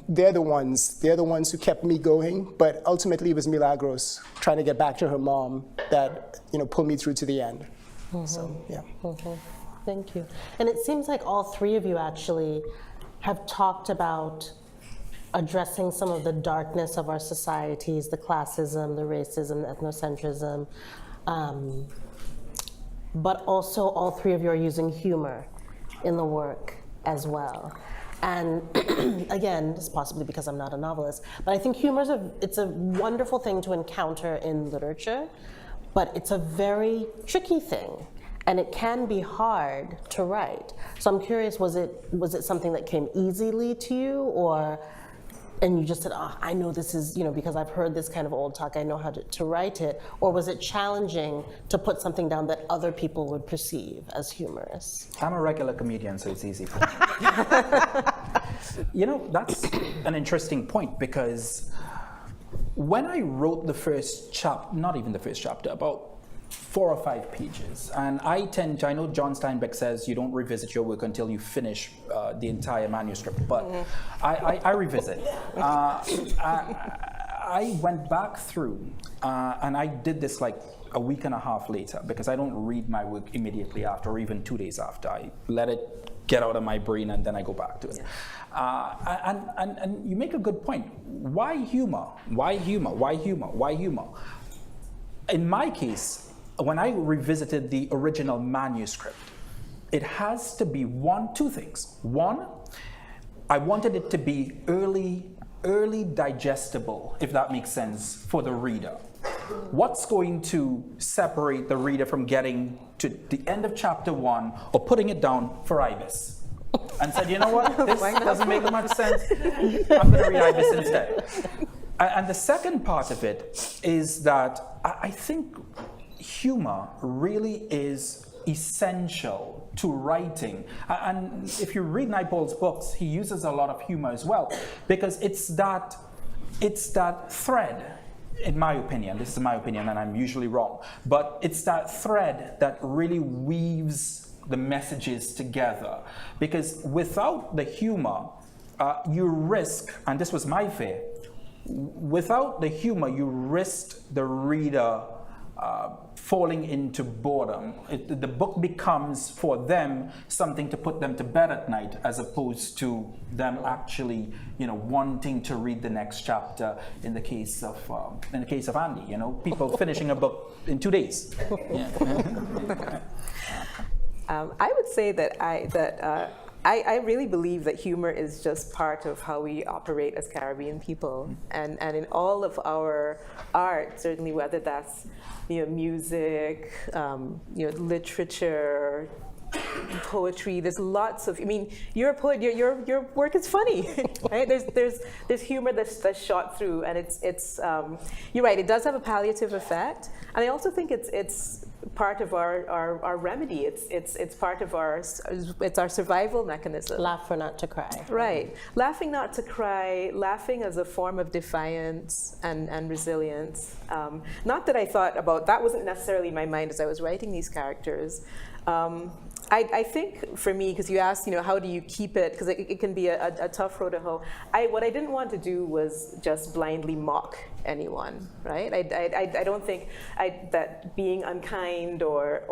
Speaker 3: they're the ones who kept me going. But ultimately it was Milagros trying to get back to her mom that pulled me through to the end. So yeah.
Speaker 5: Thank you. And it seems like all three of you actually have talked about addressing some of the darkness of our societies, the classism, the racism, the ethnocentrism, but also all three of you are using humor in the work as well. And again, it's possibly because I'm not a novelist, but I think humor it's a wonderful thing to encounter in literature, but it's a very tricky thing. And it can be hard to write. So I'm curious, was it something that came easily to you, and you just said, I know this is, because I've heard this kind of old talk, I know how to write it, or was it challenging to put something down that other people would perceive as humorous?
Speaker 4: I'm a regular comedian, so it's easy for me. That's an interesting point, because when I wrote the first chapter, not even the first chapter, about 4 or 5 pages. And I know John Steinbeck says you don't revisit your work until you finish the entire manuscript, but I revisit. I went back through, and I did this like a week and a half later, because I don't read my work immediately after, or even 2 days after. I let it get out of my brain, and then I go back to it. And you make a good point. Why humor? Why humor? Why humor? Why humor? In my case, when I revisited the original manuscript, it has to be two things. One, I wanted it to be early digestible, if that makes sense, for the reader. What's going to separate the reader from getting to the end of chapter 1 or putting it down for Ibis? And said, you know what, this doesn't make much sense. I'm going to read Ibis instead. And the second part of it is that I think humor really is essential to writing. And if you read Naipaul's books, he uses a lot of humor as well, because it's that thread, in my opinion, this is my opinion and I'm usually wrong, but it's that thread that really weaves the messages together. Because without the humor, you risk, and this was my fear, without the humor, you risked the reader falling into boredom. The book becomes, for them, something to put them to bed at night, as opposed to them actually, wanting to read the next chapter. In the case of Andy, people finishing a book in 2 days. Yeah.
Speaker 2: I would say that I really believe that humor is just part of how we operate as Caribbean people, and in all of our art, certainly whether that's music, literature, poetry. There's lots of. I mean, you're a poet. Your work is funny, right? There's humor that's shot through, and it's. You're right. It does have a palliative effect, and I also think it's part of our remedy. It's part of our survival mechanism.
Speaker 5: Laugh or not to cry.
Speaker 2: Right. Laughing not to cry, laughing as a form of defiance and resilience. Not that I thought about, that wasn't necessarily in my mind as I was writing these characters. I think for me, because you asked, how do you keep it, because it can be a tough road to hoe. What I didn't want to do was just blindly mock anyone, right? I don't think that being unkind or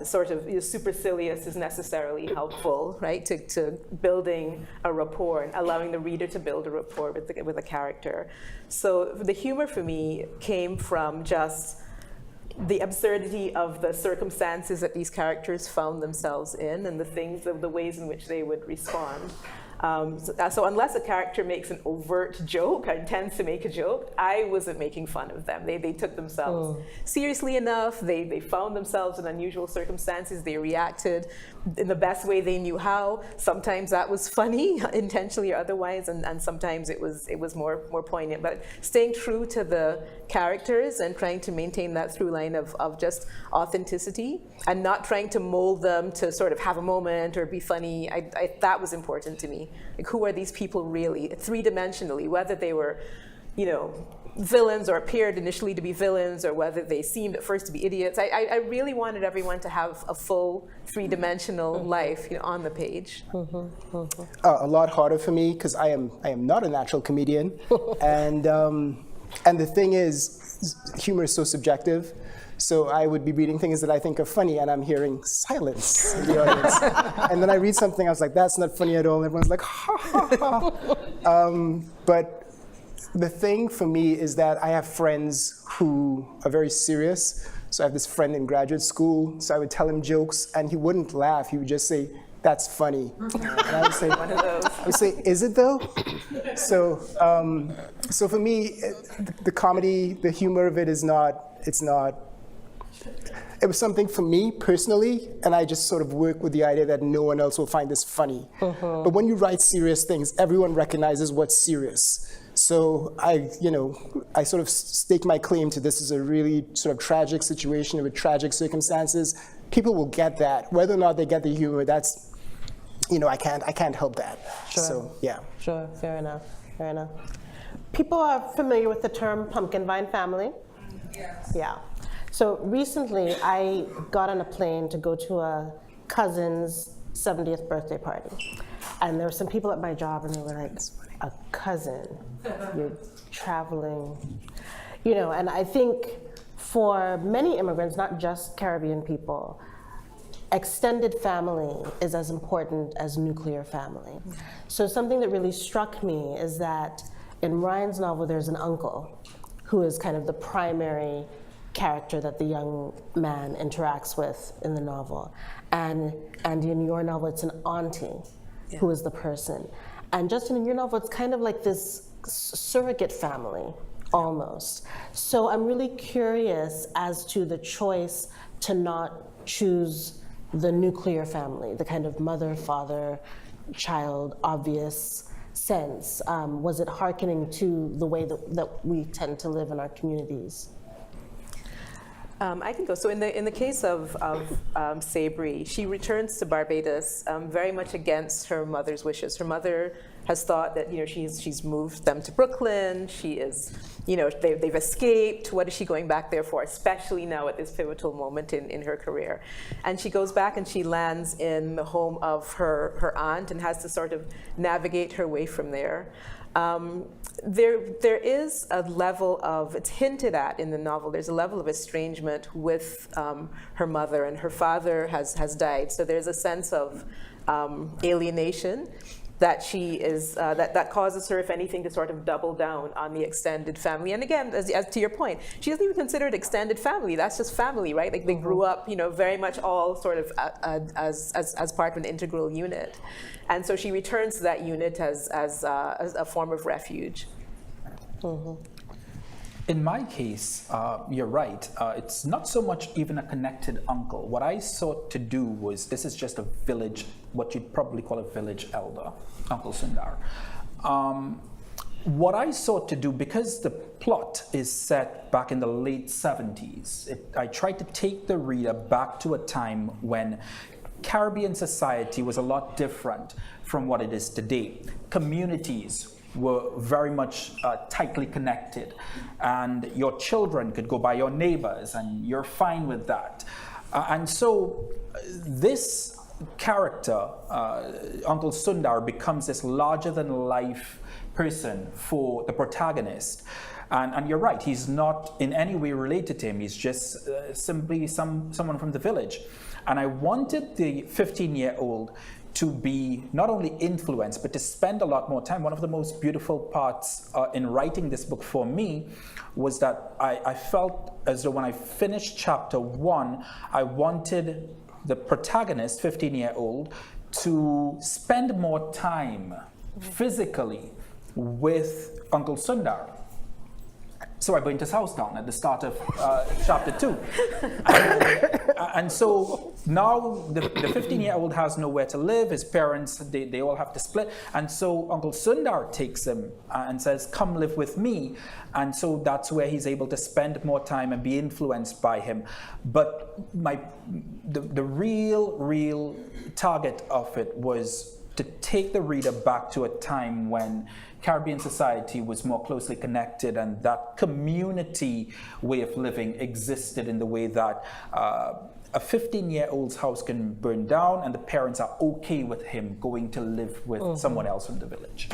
Speaker 2: sort of supercilious is necessarily helpful, right? To building a rapport and allowing the reader to build a rapport with a character. So the humor for me came from just the absurdity of the circumstances that these characters found themselves in, and the ways in which they would respond. So unless a character makes an overt joke or intends to make a joke, I wasn't making fun of them. They took themselves seriously enough. They found themselves in unusual circumstances. They reacted in the best way they knew how. Sometimes that was funny, intentionally or otherwise, and sometimes it was more poignant. But staying true to the characters and trying to maintain that through line of just authenticity, and not trying to mold them to sort of have a moment or be funny. That was important to me. Like, who are these people really, three-dimensionally, whether they were, villains or appeared initially to be villains, or whether they seemed at first to be idiots. I really wanted everyone to have a full three-dimensional life, on the page.
Speaker 3: A lot harder for me, because I am not a natural comedian, and the thing is, humor is so subjective. So I would be reading things that I think are funny, and I'm hearing silence in the audience. And then I read something, I was like, that's not funny at all. And everyone's like, ha, ha, ha. But the thing for me is that I have friends who are very serious. So I have this friend in graduate school, so I would tell him jokes, and he wouldn't laugh. He would just say, that's funny. And I would say, one of those. I would say, is it though? So for me, the comedy, the humor of it is not, it was something for me personally, and I just sort of work with the idea that no one else will find this funny. But when you write serious things, everyone recognizes what's serious. So I sort of stake my claim to this is a really sort of tragic situation with tragic circumstances. People will get that. Whether or not they get the humor, that's, I can't help that.
Speaker 5: Sure.
Speaker 3: So, yeah.
Speaker 5: Sure, fair enough. People are familiar with the term pumpkin vine family. Yes. Yeah. So recently, I got on a plane to go to a cousin's 70th birthday party. And there were some people at my job, and they were like, a cousin, you're traveling. And I think for many immigrants, not just Caribbean people, extended family is as important as nuclear family. So something that really struck me is that in Ryan's novel, there's an uncle who is kind of the primary character that the young man interacts with in the novel. And in your novel, it's an auntie who is the person. And Justin, in your novel, it's kind of like this surrogate family, almost. So I'm really curious as to the choice to not choose the nuclear family, the kind of mother, father, child, obvious sense? Was it hearkening to the way that we tend to live in our communities?
Speaker 2: I can go. So in the case of Sabri, she returns to Barbados very much against her mother's wishes. Her mother has thought that she's moved them to Brooklyn. She is, they've escaped. What is she going back there for? Especially now at this pivotal moment in her career. And she goes back and she lands in the home of her aunt and has to sort of navigate her way from there. There is a level of, it's hinted at in the novel, there's a level of estrangement with her mother, and her father has died. So there's a sense of alienation that she is, that causes her, if anything, to sort of double down on the extended family. And again, as to your point, she doesn't even consider it extended family. That's just family, right? Like they grew up, very much all sort of as part of an integral unit. And so she returns to that unit as a form of refuge.
Speaker 4: In my case, you're right. It's not so much even a connected uncle. What I sought to do was, this is just a village, what you'd probably call a village elder, Uncle Sundar. What I sought to do, because the plot is set back in the late 70s, I tried to take the reader back to a time when Caribbean society was a lot different from what it is today. Communities were very much tightly connected, and your children could go by your neighbors, and you're fine with that. And so this character, Uncle Sundar, becomes this larger-than-life person for the protagonist. And you're right, he's not in any way related to him. He's just simply someone from the village. And I wanted the 15-year-old to be not only influenced, but to spend a lot more time. One of the most beautiful parts in writing this book for me was that I felt as though when I finished chapter 1, I wanted the protagonist, 15-year-old, to spend more time physically with Uncle Sundar. So I go into Southtown at the start of chapter 2. And so now the 15-year-old has nowhere to live. His parents, they all have to split. And so Uncle Sundar takes him and says, come live with me. And so that's where he's able to spend more time and be influenced by him. But the real target of it was to take the reader back to a time when Caribbean society was more closely connected, and that community way of living existed in the way that a 15-year-old's house can burn down and the parents are okay with him going to live with someone else from the village.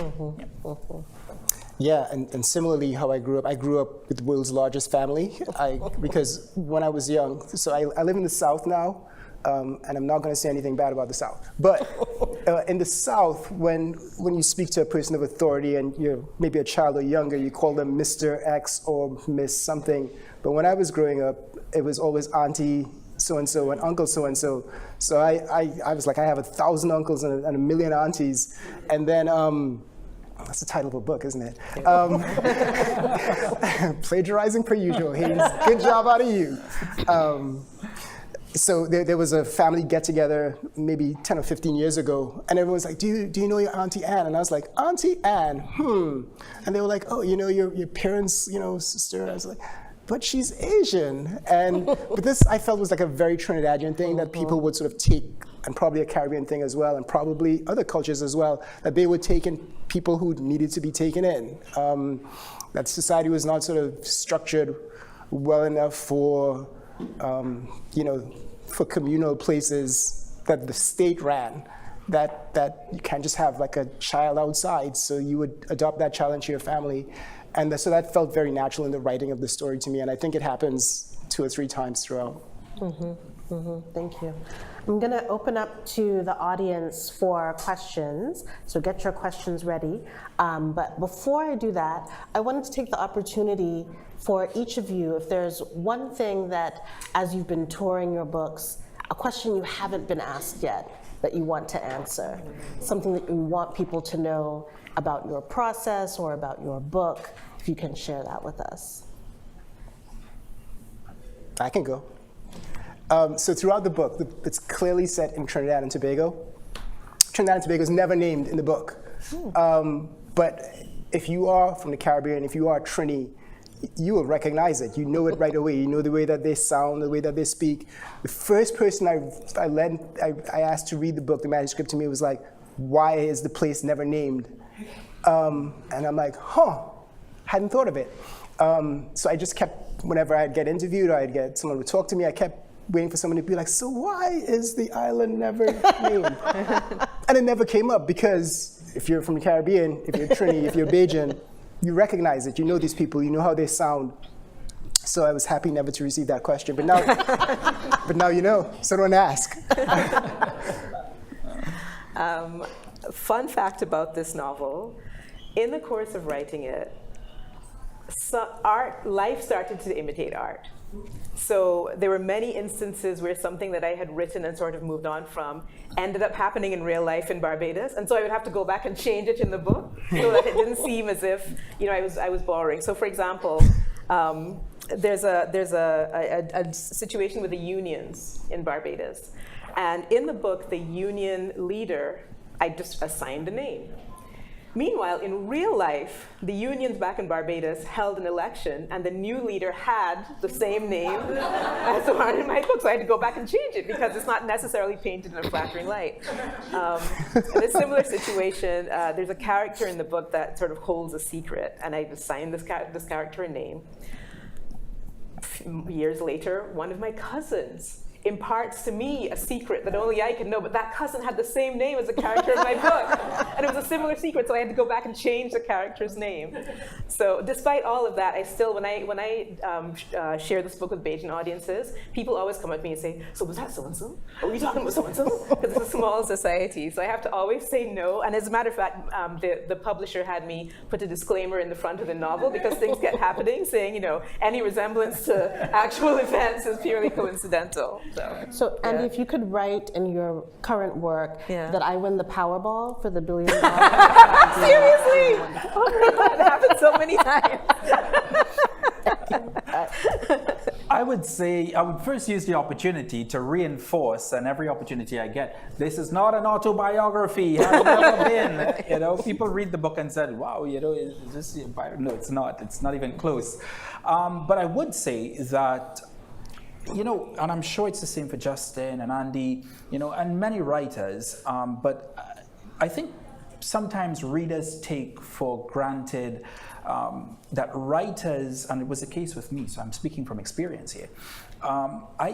Speaker 3: Yeah, and similarly how I grew up with the world's largest family, because when I was young, so I live in the South now, and I'm not going to say anything bad about the South. But in the South, when you speak to a person of authority and you're maybe a child or younger, you call them Mr. X or Miss something. But when I was growing up, it was always Auntie so-and-so and Uncle so-and-so. So I was like, I have 1,000 uncles and a million aunties. And then, that's the title of a book, isn't it? Plagiarizing per usual, Haynes. Good job out of you. So there was a family get-together maybe 10 or 15 years ago, and everyone's like, do you know your Auntie Anne? And I was like, Auntie Anne, And they were like, oh, your parents, sister. And I was like, but she's Asian. But this, I felt, was like a very Trinidadian thing that people would sort of take, and probably a Caribbean thing as well, and probably other cultures as well, that they would take in people who needed to be taken in. That society was not sort of structured well enough for for communal places that the state ran, that you can't just have like a child outside, so you would adopt that child into your family. And so that felt very natural in the writing of the story to me, and I think it happens 2 or 3 times throughout.
Speaker 5: Thank you. I'm going to open up to the audience for questions, so get your questions ready. But before I do that, I wanted to take the opportunity for each of you, if there's one thing that, as you've been touring your books, a question you haven't been asked yet that you want to answer, something that you want people to know about your process or about your book, if you can share that with us.
Speaker 3: I can go. So throughout the book, it's clearly set in Trinidad and Tobago. Trinidad and Tobago is never named in the book. But if you are from the Caribbean, if you are Trini, you will recognize it. You know it right away. You know the way that they sound, the way that they speak. The first person I asked to read the book, the manuscript to me, was like, why is the place never named? And I'm like, hadn't thought of it. So I just kept, whenever I'd get interviewed or I'd get someone would talk to me, I kept waiting for someone to be like, so why is the island never named? And it never came up, because if you're from the Caribbean, if you're Trini, if you're Bajan, you recognize it. You know these people. You know how they sound. So I was happy never to receive that question. But now you know. So don't ask.
Speaker 2: Fun fact about this novel: in the course of writing it, life started to imitate art. So there were many instances where something that I had written and sort of moved on from ended up happening in real life in Barbados, and so I would have to go back and change it in the book so that it didn't seem as if I was borrowing. So for example, there's a situation with the unions in Barbados, and in the book, the union leader, I just assigned a name. Meanwhile, in real life, the unions back in Barbados held an election, and the new leader had the same name as the one in my book, so I had to go back and change it because it's not necessarily painted in a flattering light. In a similar situation, there's a character in the book that sort of holds a secret, and I assigned this character a name. Years later, one of my cousins imparts to me a secret that only I can know, but that cousin had the same name as the character in my book. And it was a similar secret, so I had to go back and change the character's name. So despite all of that, I still, when I share this book with Bajan audiences, people always come up to me and say, so was that so-and-so? Are we talking about so-and-so? Because it's a small society, so I have to always say no. And as a matter of fact, the publisher had me put a disclaimer in the front of the novel because things kept happening, saying, any resemblance to actual events is purely coincidental.
Speaker 5: So Andy, if you could write in your current work that I win the Powerball for the $1 billion.
Speaker 2: Seriously? Oh my God, that happened so many times.
Speaker 4: I would say I would first use the opportunity to reinforce, and every opportunity I get, this is not an autobiography, has never been. People read the book and said, wow, is this your bio? No, it's not. It's not even close. But I would say that, and I'm sure it's the same for Justin and Andy, and many writers, but I think sometimes readers take for granted that writers, and it was the case with me, so I'm speaking from experience here.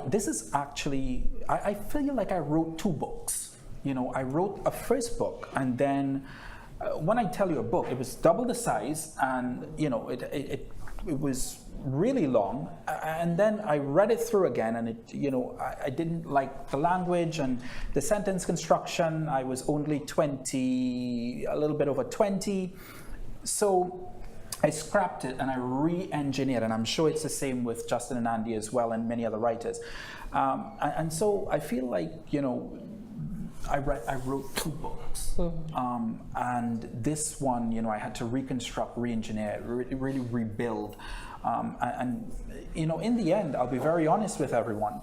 Speaker 4: This is actually, I feel like I wrote 2 books. I wrote a first book, and then when I tell you a book, it was double the size, and it was really long, and then I read it through again, and I didn't like the language and the sentence construction. I was only 20, a little bit over 20, so I scrapped it and I re-engineered, and I'm sure it's the same with Justin and Andy as well, and many other writers. And so I feel like, I wrote 2 books, and this one, I had to reconstruct, re-engineer, really rebuild. And in the end, I'll be very honest with everyone.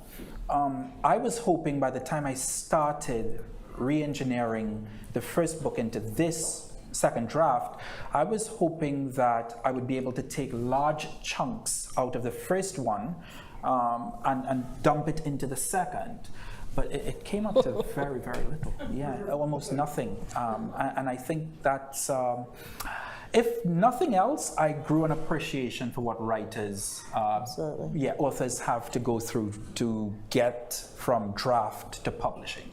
Speaker 4: I was hoping by the time I started re-engineering the first book into this second draft, I was hoping that I would be able to take large chunks out of the first one and dump it into the second. But it came up to very, very little. Yeah, almost nothing. And I think that's, if nothing else, I grew an appreciation for what writers, authors have to go through to get from draft to publishing.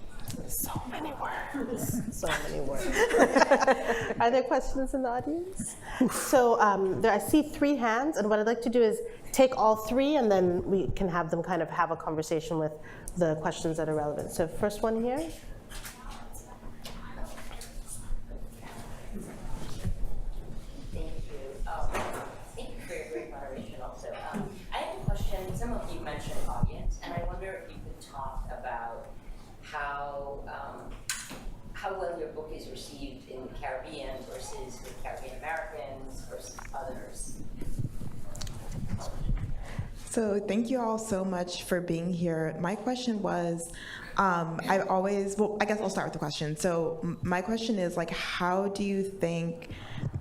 Speaker 5: So many words. So many words. Are there questions in the audience? So I see 3 hands, and what I'd like to do is take all 3, and then we can have them kind of have a conversation with the questions that are relevant. So first one here.
Speaker 6: Thank you for your great moderation also. I have a question. Some of you mentioned audience, and I wonder if you could talk about how well your book is received in the Caribbean versus with Caribbean Americans versus others.
Speaker 7: So thank you all so much for being here. My question was, I've always, well, I guess I'll start with the question. So my question is, like, how do you think,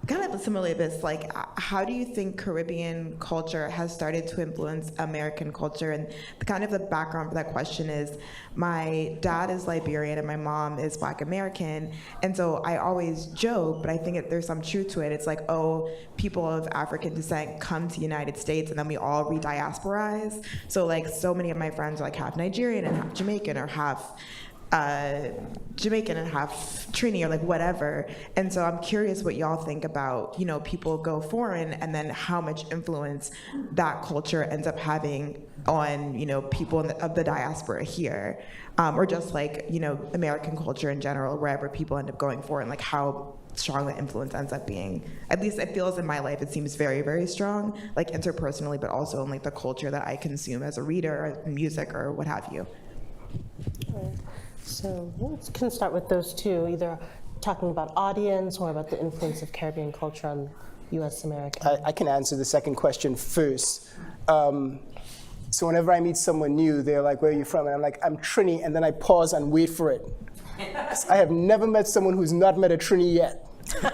Speaker 7: kind of similarly to this, like, how do you think Caribbean culture has started to influence American culture? And the background for that question is, my dad is Liberian and my mom is Black American, and so I always joke, but I think there's some truth to it. It's like, oh, people of African descent come to the United States and then we all re-diasporize. So like, so many of my friends are like half Nigerian and half Jamaican, or half Jamaican and half Trini, or like whatever. And so I'm curious what y'all think about, people go foreign and then how much influence that culture ends up having on, people of the diaspora here, or just like, American culture in general, wherever people end up going foreign, like how strong that influence ends up being. At least it feels in my life, it seems very, very strong, like interpersonally, but also in like the culture that I consume as a reader, or music, or what have you.
Speaker 5: So we can start with those two, either talking about audience or about the influence of Caribbean culture on U.S. American.
Speaker 3: I can answer the second question first. So whenever I meet someone new, they're like, where are you from? And I'm like, I'm Trini, and then I pause and wait for it. I have never met someone who's not met a Trini yet.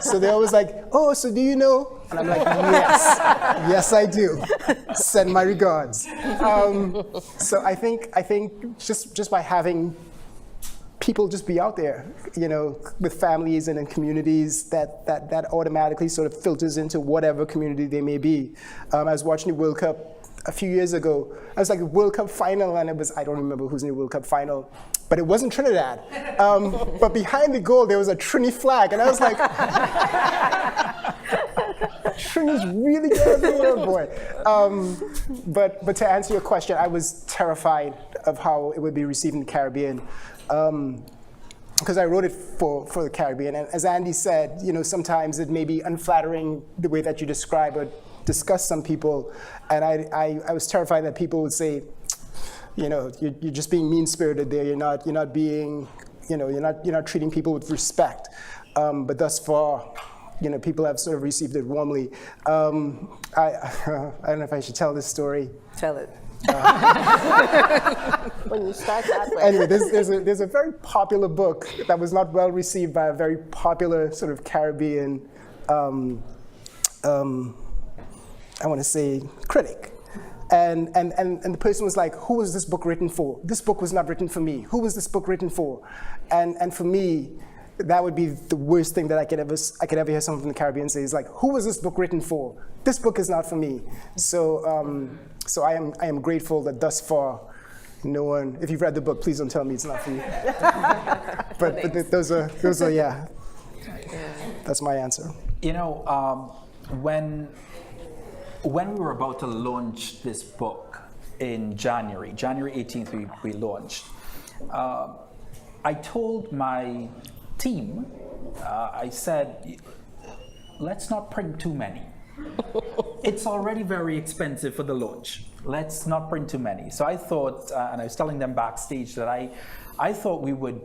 Speaker 3: So they're always like, oh, so do you know? And I'm like, yes, yes I do. Send my regards. So I think just by having people just be out there, with families and in communities, that automatically sort of filters into whatever community they may be. I was watching the World Cup a few years ago. I was like, World Cup final, and I don't remember who's in the World Cup final, but it wasn't Trinidad. But behind the goal, there was a Trini flag, and I was like, Trini's really good, oh boy. But to answer your question, I was terrified of how it would be received in the Caribbean. Because I wrote it for the Caribbean, and as Andy said, sometimes it may be unflattering the way that you describe or discuss some people, and I was terrified that people would say, you're just being mean-spirited there. You're not being, you're not treating people with respect. But thus far, people have sort of received it warmly. I don't know if I should tell this story.
Speaker 2: Tell it.
Speaker 5: When you start that way.
Speaker 3: Anyway, there's a very popular book that was not well received by a very popular sort of Caribbean, I want to say, critic. And the person was like, who was this book written for? This book was not written for me. Who was this book written for? And for me, that would be the worst thing that I could ever hear someone from the Caribbean say, is like, who was this book written for? This book is not for me. So I am grateful that thus far, no one, if you've read the book, please don't tell me it's not for you. but those are, yeah. That's my answer.
Speaker 4: When we were about to launch this book in January 18th, we launched. I told my team, I said, let's not print too many. It's already very expensive for the launch. Let's not print too many. So I thought, and I was telling them backstage that I thought we would,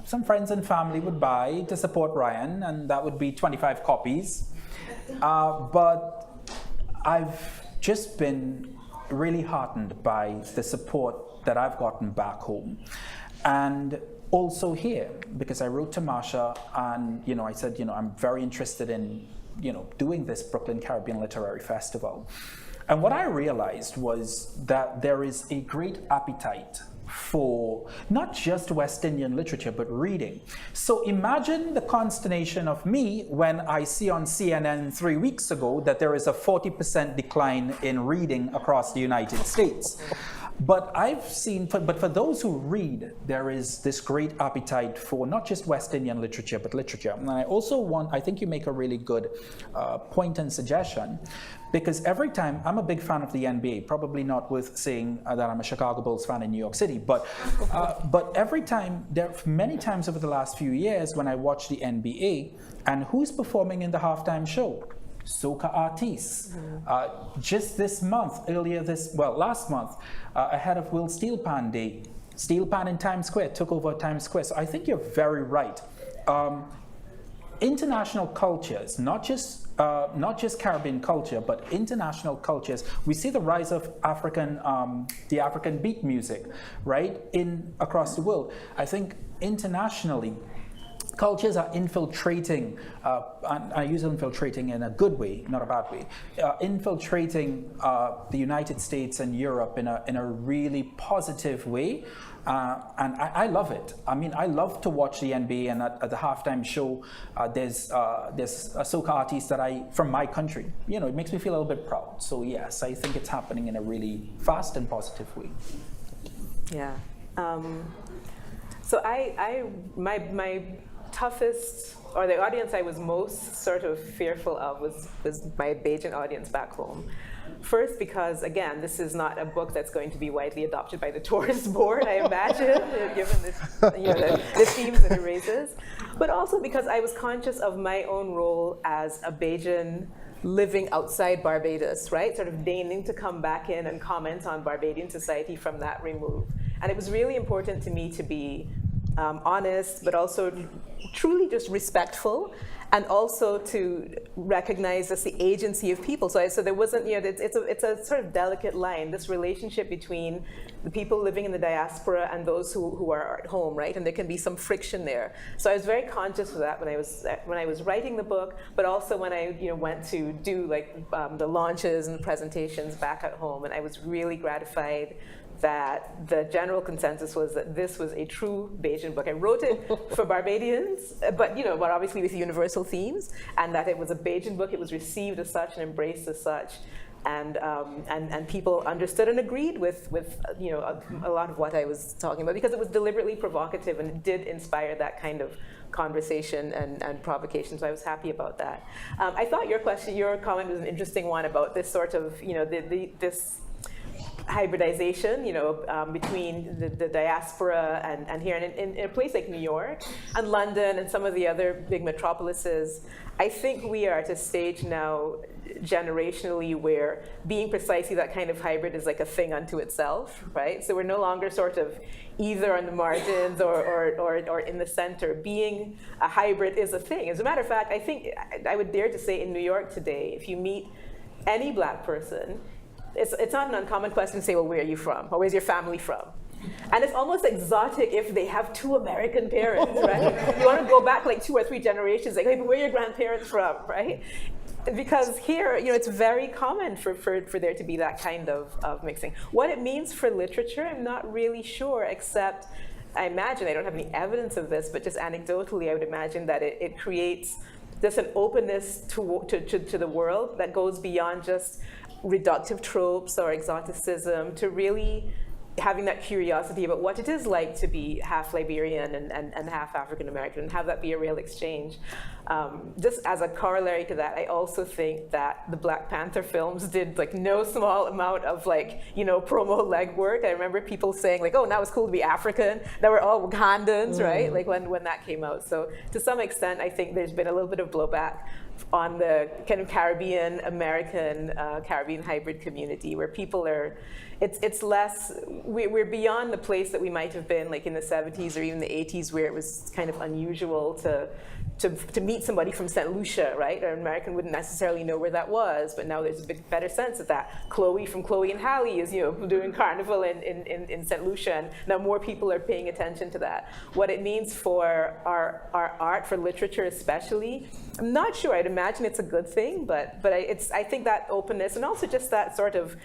Speaker 4: some friends and family would buy to support Ryan, and that would be 25 copies. But I've just been really heartened by the support that I've gotten back home. And also here, because I wrote to Marsha and, I said, I'm very interested in, doing this Brooklyn Caribbean Literary Festival. And what I realized was that there is a great appetite for not just West Indian literature, but reading. So imagine the consternation of me when I see on CNN 3 weeks ago that there is a 40% decline in reading across the United States. But I've seen, but for those who read, there is this great appetite for not just West Indian literature, but literature. And I also I think you make a really good point and suggestion, because every time, I'm a big fan of the NBA, probably not worth saying that I'm a Chicago Bulls fan in New York City, but every time, many times over the last few years when I watch the NBA, and who's performing in the halftime show? Soca artists. Just this month, last month, ahead of Will Steel Pan Day, Steel Pan in Times Square took over Times Square. So I think you're very right. international cultures, not just Caribbean culture, but international cultures. We see the rise of the African beat music, right, across the world. I think internationally, cultures are infiltrating, and I use infiltrating in a good way, not a bad way, infiltrating the United States and Europe in a really positive way. And I love it. I mean, I love to watch the NBA, and at the halftime show, there's a soca artist from my country. You know, it makes me feel a little bit proud. So yes, I think it's happening in a really fast and positive way.
Speaker 2: Yeah. So my toughest, or the audience I was most sort of fearful of was my Bajan audience back home. First, because again, this is not a book that's going to be widely adopted by the tourist board, I imagine, given the themes that it raises. But also because I was conscious of my own role as a Bajan living outside Barbados, right? Sort of deigning to come back in and comment on Barbadian society from that remove. And it was really important to me to be honest, but also truly just respectful, and also to recognize just the agency of people. So there wasn't, it's a sort of delicate line, this relationship between the people living in the diaspora and those who are at home, right? And there can be some friction there. So I was very conscious of that when I was writing the book, but also when I went to do the launches and the presentations back at home, and I was really gratified that the general consensus was that this was a true Bajan book. I wrote it for Barbadians, but obviously with universal themes, and that it was a Bajan book. It was received as such and embraced as such, and people understood and agreed with a lot of what I was talking about, because it was deliberately provocative and it did inspire that kind of conversation and provocation. So I was happy about that. I thought your comment was an interesting one about this sort of this hybridization, between the diaspora and here. And in a place like New York and London and some of the other big metropolises, I think we are at a stage now generationally where being precisely that kind of hybrid is like a thing unto itself, right? So we're no longer sort of either on the margins or in the center. Being a hybrid is a thing. As a matter of fact, I think I would dare to say in New York today, if you meet any Black person, it's not an uncommon question to say, well, where are you from? Or where's your family from? And it's almost exotic if they have two American parents, right? You want to go back like 2 or 3 generations, like, hey, but where are your grandparents from, right? Because here, it's very common for there to be that kind of mixing. What it means for literature, I'm not really sure, except I imagine, I don't have any evidence of this, but just anecdotally, I would imagine that it creates just an openness to the world that goes beyond just reductive tropes or exoticism, to really having that curiosity about what it is like to be half Liberian and half African American, and have that be a real exchange. Just as a corollary to that, I also think that the Black Panther films did no small amount of promo legwork. I remember people saying oh, now it's cool to be African. Now we're all Wakandans, right? When that came out. So to some extent, I think there's been a little bit of blowback on the kind of Caribbean American, Caribbean hybrid community, where people are, it's less, we're beyond the place that we might have been in the 70s or even the 80s, where it was kind of unusual to meet somebody from St. Lucia, right? An American wouldn't necessarily know where that was, but now there's a bit better sense of that. Chloe from Chloe and Halle is doing carnival in St. Lucia, and now more people are paying attention to that. What it means for our art, for literature especially, I'm not sure. I'd imagine it's a good thing, but I think that openness, and also just that sort of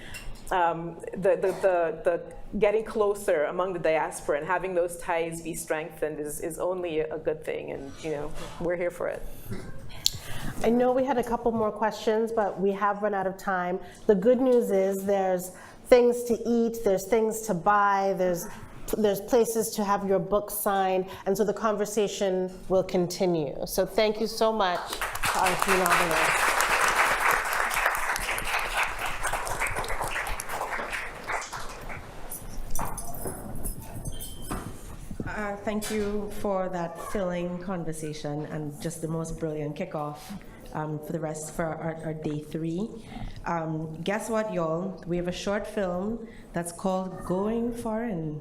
Speaker 2: the getting closer among the diaspora and having those ties be strengthened is only a good thing, and we're here for it.
Speaker 5: I know we had a couple more questions, but we have run out of time. The good news is there's things to eat, there's things to buy, there's places to have your book signed, and so the conversation will continue. So thank you so much to our 3 novelists.
Speaker 1: Thank you for that filling conversation and just the most brilliant kickoff for our day 3. Guess what, y'all? We have a short film that's called Going Foreign.